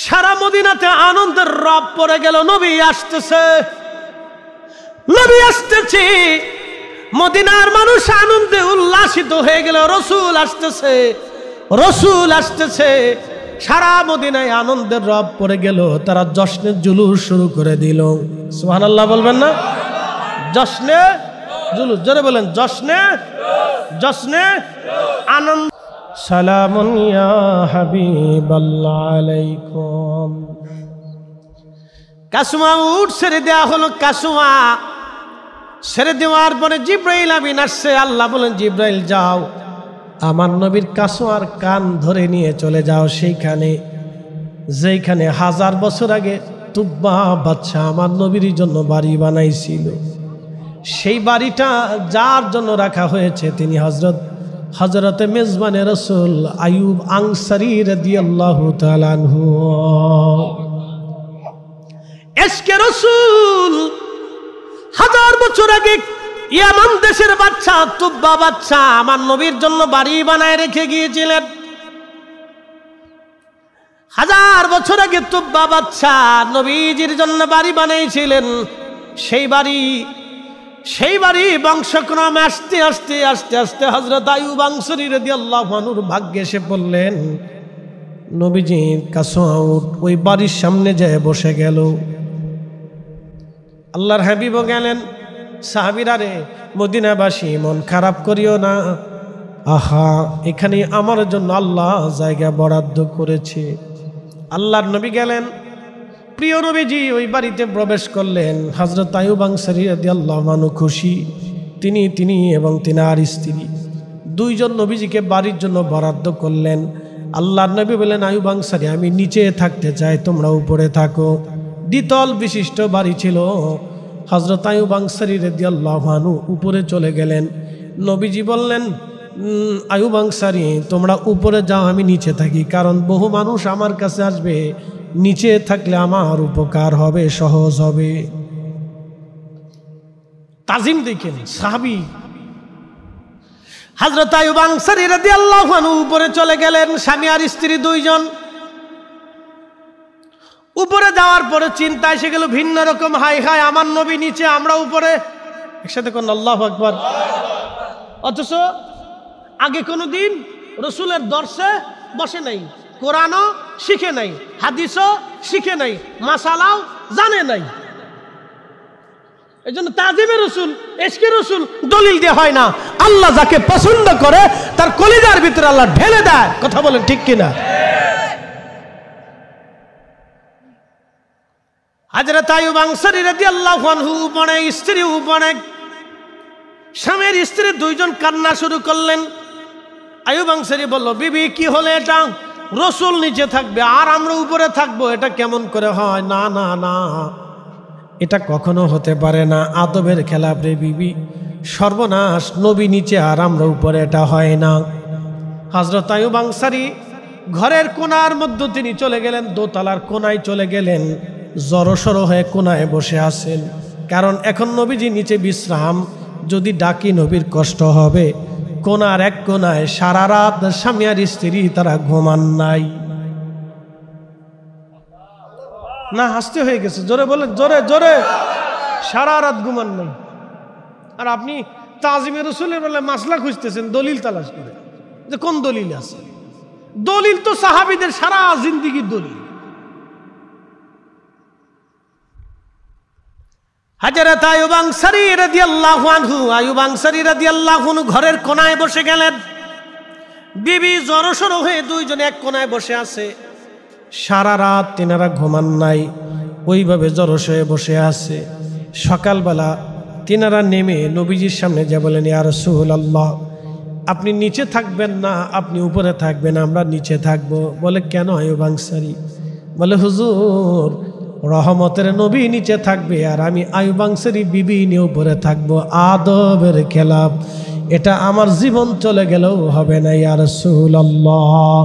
সারা মদিনাতে আনন্দের রব পড়ে গেল। নবী আসতেছে, নবী আসতেছে। মদিনার মানুষ আনন্দে উল্লাসিত হয়ে গেল। রসুল আসতেছে, রসুল আসতেছে। সারা মদিনায় আনন্দের রব পড়ে গেল। তারা জশ্নের জুলুস শুরু করে দিল। সুবহানাল্লাহ বলবেন না? জশ্নে জুলুস, জোরে বলেন, জশ্নে জশ্নে আনন্দ। সালামুন ইয়া হাবিবাল্লাহ আলাইকুম। কাসুয়া উট ছেড়ে দেওয়া হলো। কাসুয়া ছেড়ে দেওয়ার পরে জিব্রাইল আমিন আসছে। আল্লাহ বলেন, জিব্রাইল যাও, আমার নবীর কাসুয়ার কান ধরে নিয়ে চলে যাও সেইখানে যেখানে 1000 বছর আগে তুব্বা বাদশা আমার নবীর জন্য বাড়ি বানাইছিল। সেই বাড়িটা যার জন্য রাখা হয়েছে তিনি হযরতে মেজবানে রাসূল আইয়ুব আনসারী রাদিয়াল্লাহু তাআলা আনহু। এশকে রাসূল 1000 বছর আগে ইয়ামান দেশের বাদশা তুব্বা বাদশা আমার নবীর জন্য বাড়ি বানায় রেখে গিয়েছিলেন। 1000 বছর আগে তুব্বা বাদশা নবীজির জন্য বাড়ি বানিয়েছিলেন। সেই বাড়ি বংশক্রমে আস্তে আস্তে আস্তে আস্তে হযরত আইয়ুব আনসারী রাদিয়াল্লাহু আনহুর ভাগ্যে এসে পড়লেন। নবীজির কাসুয়া উট ওই বাড়ির সামনে যেয়ে বসে গেল। আল্লাহর হাবিবও গেলেন। সাহাবীরা, রে মদিনাবাসী মন খারাপ করিও না, আহা এখানে আমার জন্য আল্লাহ জায়গা বরাদ্দ করেছে। আল্লাহর নবী গেলেন। প্রিয় নবীজি ওই বাড়িতে প্রবেশ করলেন। হযরত আইয়ুব আনসারী রাদিয়াল্লাহু আনহু খুশি। তিনি এবং তিনার স্ত্রী দুইজন নবীজিকে বাড়ির জন্য বরাদ্দ করলেন। আল্লাহর নবী বলেন, আইয়ুব আনসারী আমি নিচে থাকতে চাই, তোমরা উপরে থাকো। দ্বিতল বিশিষ্ট বাড়ি ছিল। হযরত আইয়ুব আনসারী রাদিয়াল্লাহু আনহু উপরে চলে গেলেন। নবীজি বললেন, আইয়ুব আনসারী তোমরা উপরে যাও, আমি নিচে থাকি, কারণ বহু মানুষ আমার কাছে আসবে, নিচে থাকলে আমার উপকার হবে, সহজ হবে। তাজিম দেখেন সাহাবী। হযরত আইয়ুব আনসারী রাদিয়াল্লাহু আনহু উপরে চলে গেলেন, স্বামী আর স্ত্রী দুইজন। উপরে যাওয়ার পরে চিন্তা এসে গেল ভিন্ন রকম, হাই হাই আমার নবী নিচে, আমরা উপরে। একসাথে কোন আল্লাহু আকবার। অথচ আগে কোনোদিন রসুলের দর্শে বসে নাই, কোরআনও শিখে নাই, হাদিসও শিখে নাই, মাসালাও জানে নাই। এই জন্য তাজিমে রসুল, ইশকে রসুল দলিল দিয়ে হয় না। আল্লাহ যাকে পছন্দ করে তার কলিজার ভিতরে আল্লাহ ঢেলে দেয়। কথা বলেন ঠিক কিনা? হযরত আইয়ুব আনসারী রাদিয়াল্লাহু আনহু উপরে, স্ত্রী উপরে। স্বামীর স্ত্রী দুইজন কান্না শুরু করলেন। আইয়ুব আনসারী বলল, বিবি কি হলো এটা? রসুল নিচে থাকবে আর আমরা উপরে থাকবো, এটা কেমন করে হয়? না না না, এটা কখনো হতে পারে না, আদবের খেলাফ রে বিবি, সর্বনাশ, নবী নিচে আর আমরা উপরে, এটা হয় না। হযরত আইয়ুব আনসারী ঘরের কোণার মধ্যে তিনি চলে গেলেন, দোতলার কোণায় চলে গেলেন, জড়সড় হয়ে কোণায় বসে আছেন। কারণ এখন নবীজি নিচে বিশ্রাম, যদি ডাকি নবীর কষ্ট হবে। কোণার এক কোণায় সারা রাত স্বামী আর স্ত্রী তারা ঘুমান নাই। না হাসতে হয়ে গেছে, জোরে বলেন, জোরে জোরে। সারা রাত ঘুমান নাই। আর আপনি তাজিমে রসুলের বলে মাসলা খুঁজতেছেন, দলিল তালাশ করে যে কোন দলিল আছে। দলিল তো সাহাবীদের সারা জিন্দেগির দলিল। হযরত আইয়ুব আনসারী রাদিয়াল্লাহু আনহু, আইয়ুব আনসারী রাদিয়াল্লাহু আনহু ঘরের কোনায় বসে গেলেন। বিবি জড়সড় হয়ে দুইজনে এক কোনায় বসে আছে। সারা রাত তিনারা ঘুমান নাই, ওইভাবে জড়স হয়ে বসে আছে। সকালবেলা তিনারা নেমে নবীজির সামনে যা বলেন, ইয়া রাসূলুল্লাহ, আপনি নিচে থাকবেন না, আপনি উপরে থাকবেন, আমরা নিচে থাকব। বলে, কেন আইয়ুব আনসারী? বলে, হুজুর, রহমতের নবী নিচে থাকবে আর আমি আইয়ুব আনসারী বিবি নিয়ে উপরে থাকবো। আদবের খেলাফ, এটা আমার জীবন চলে গেলেও হবে না ইয়া রাসূলুল্লাহ।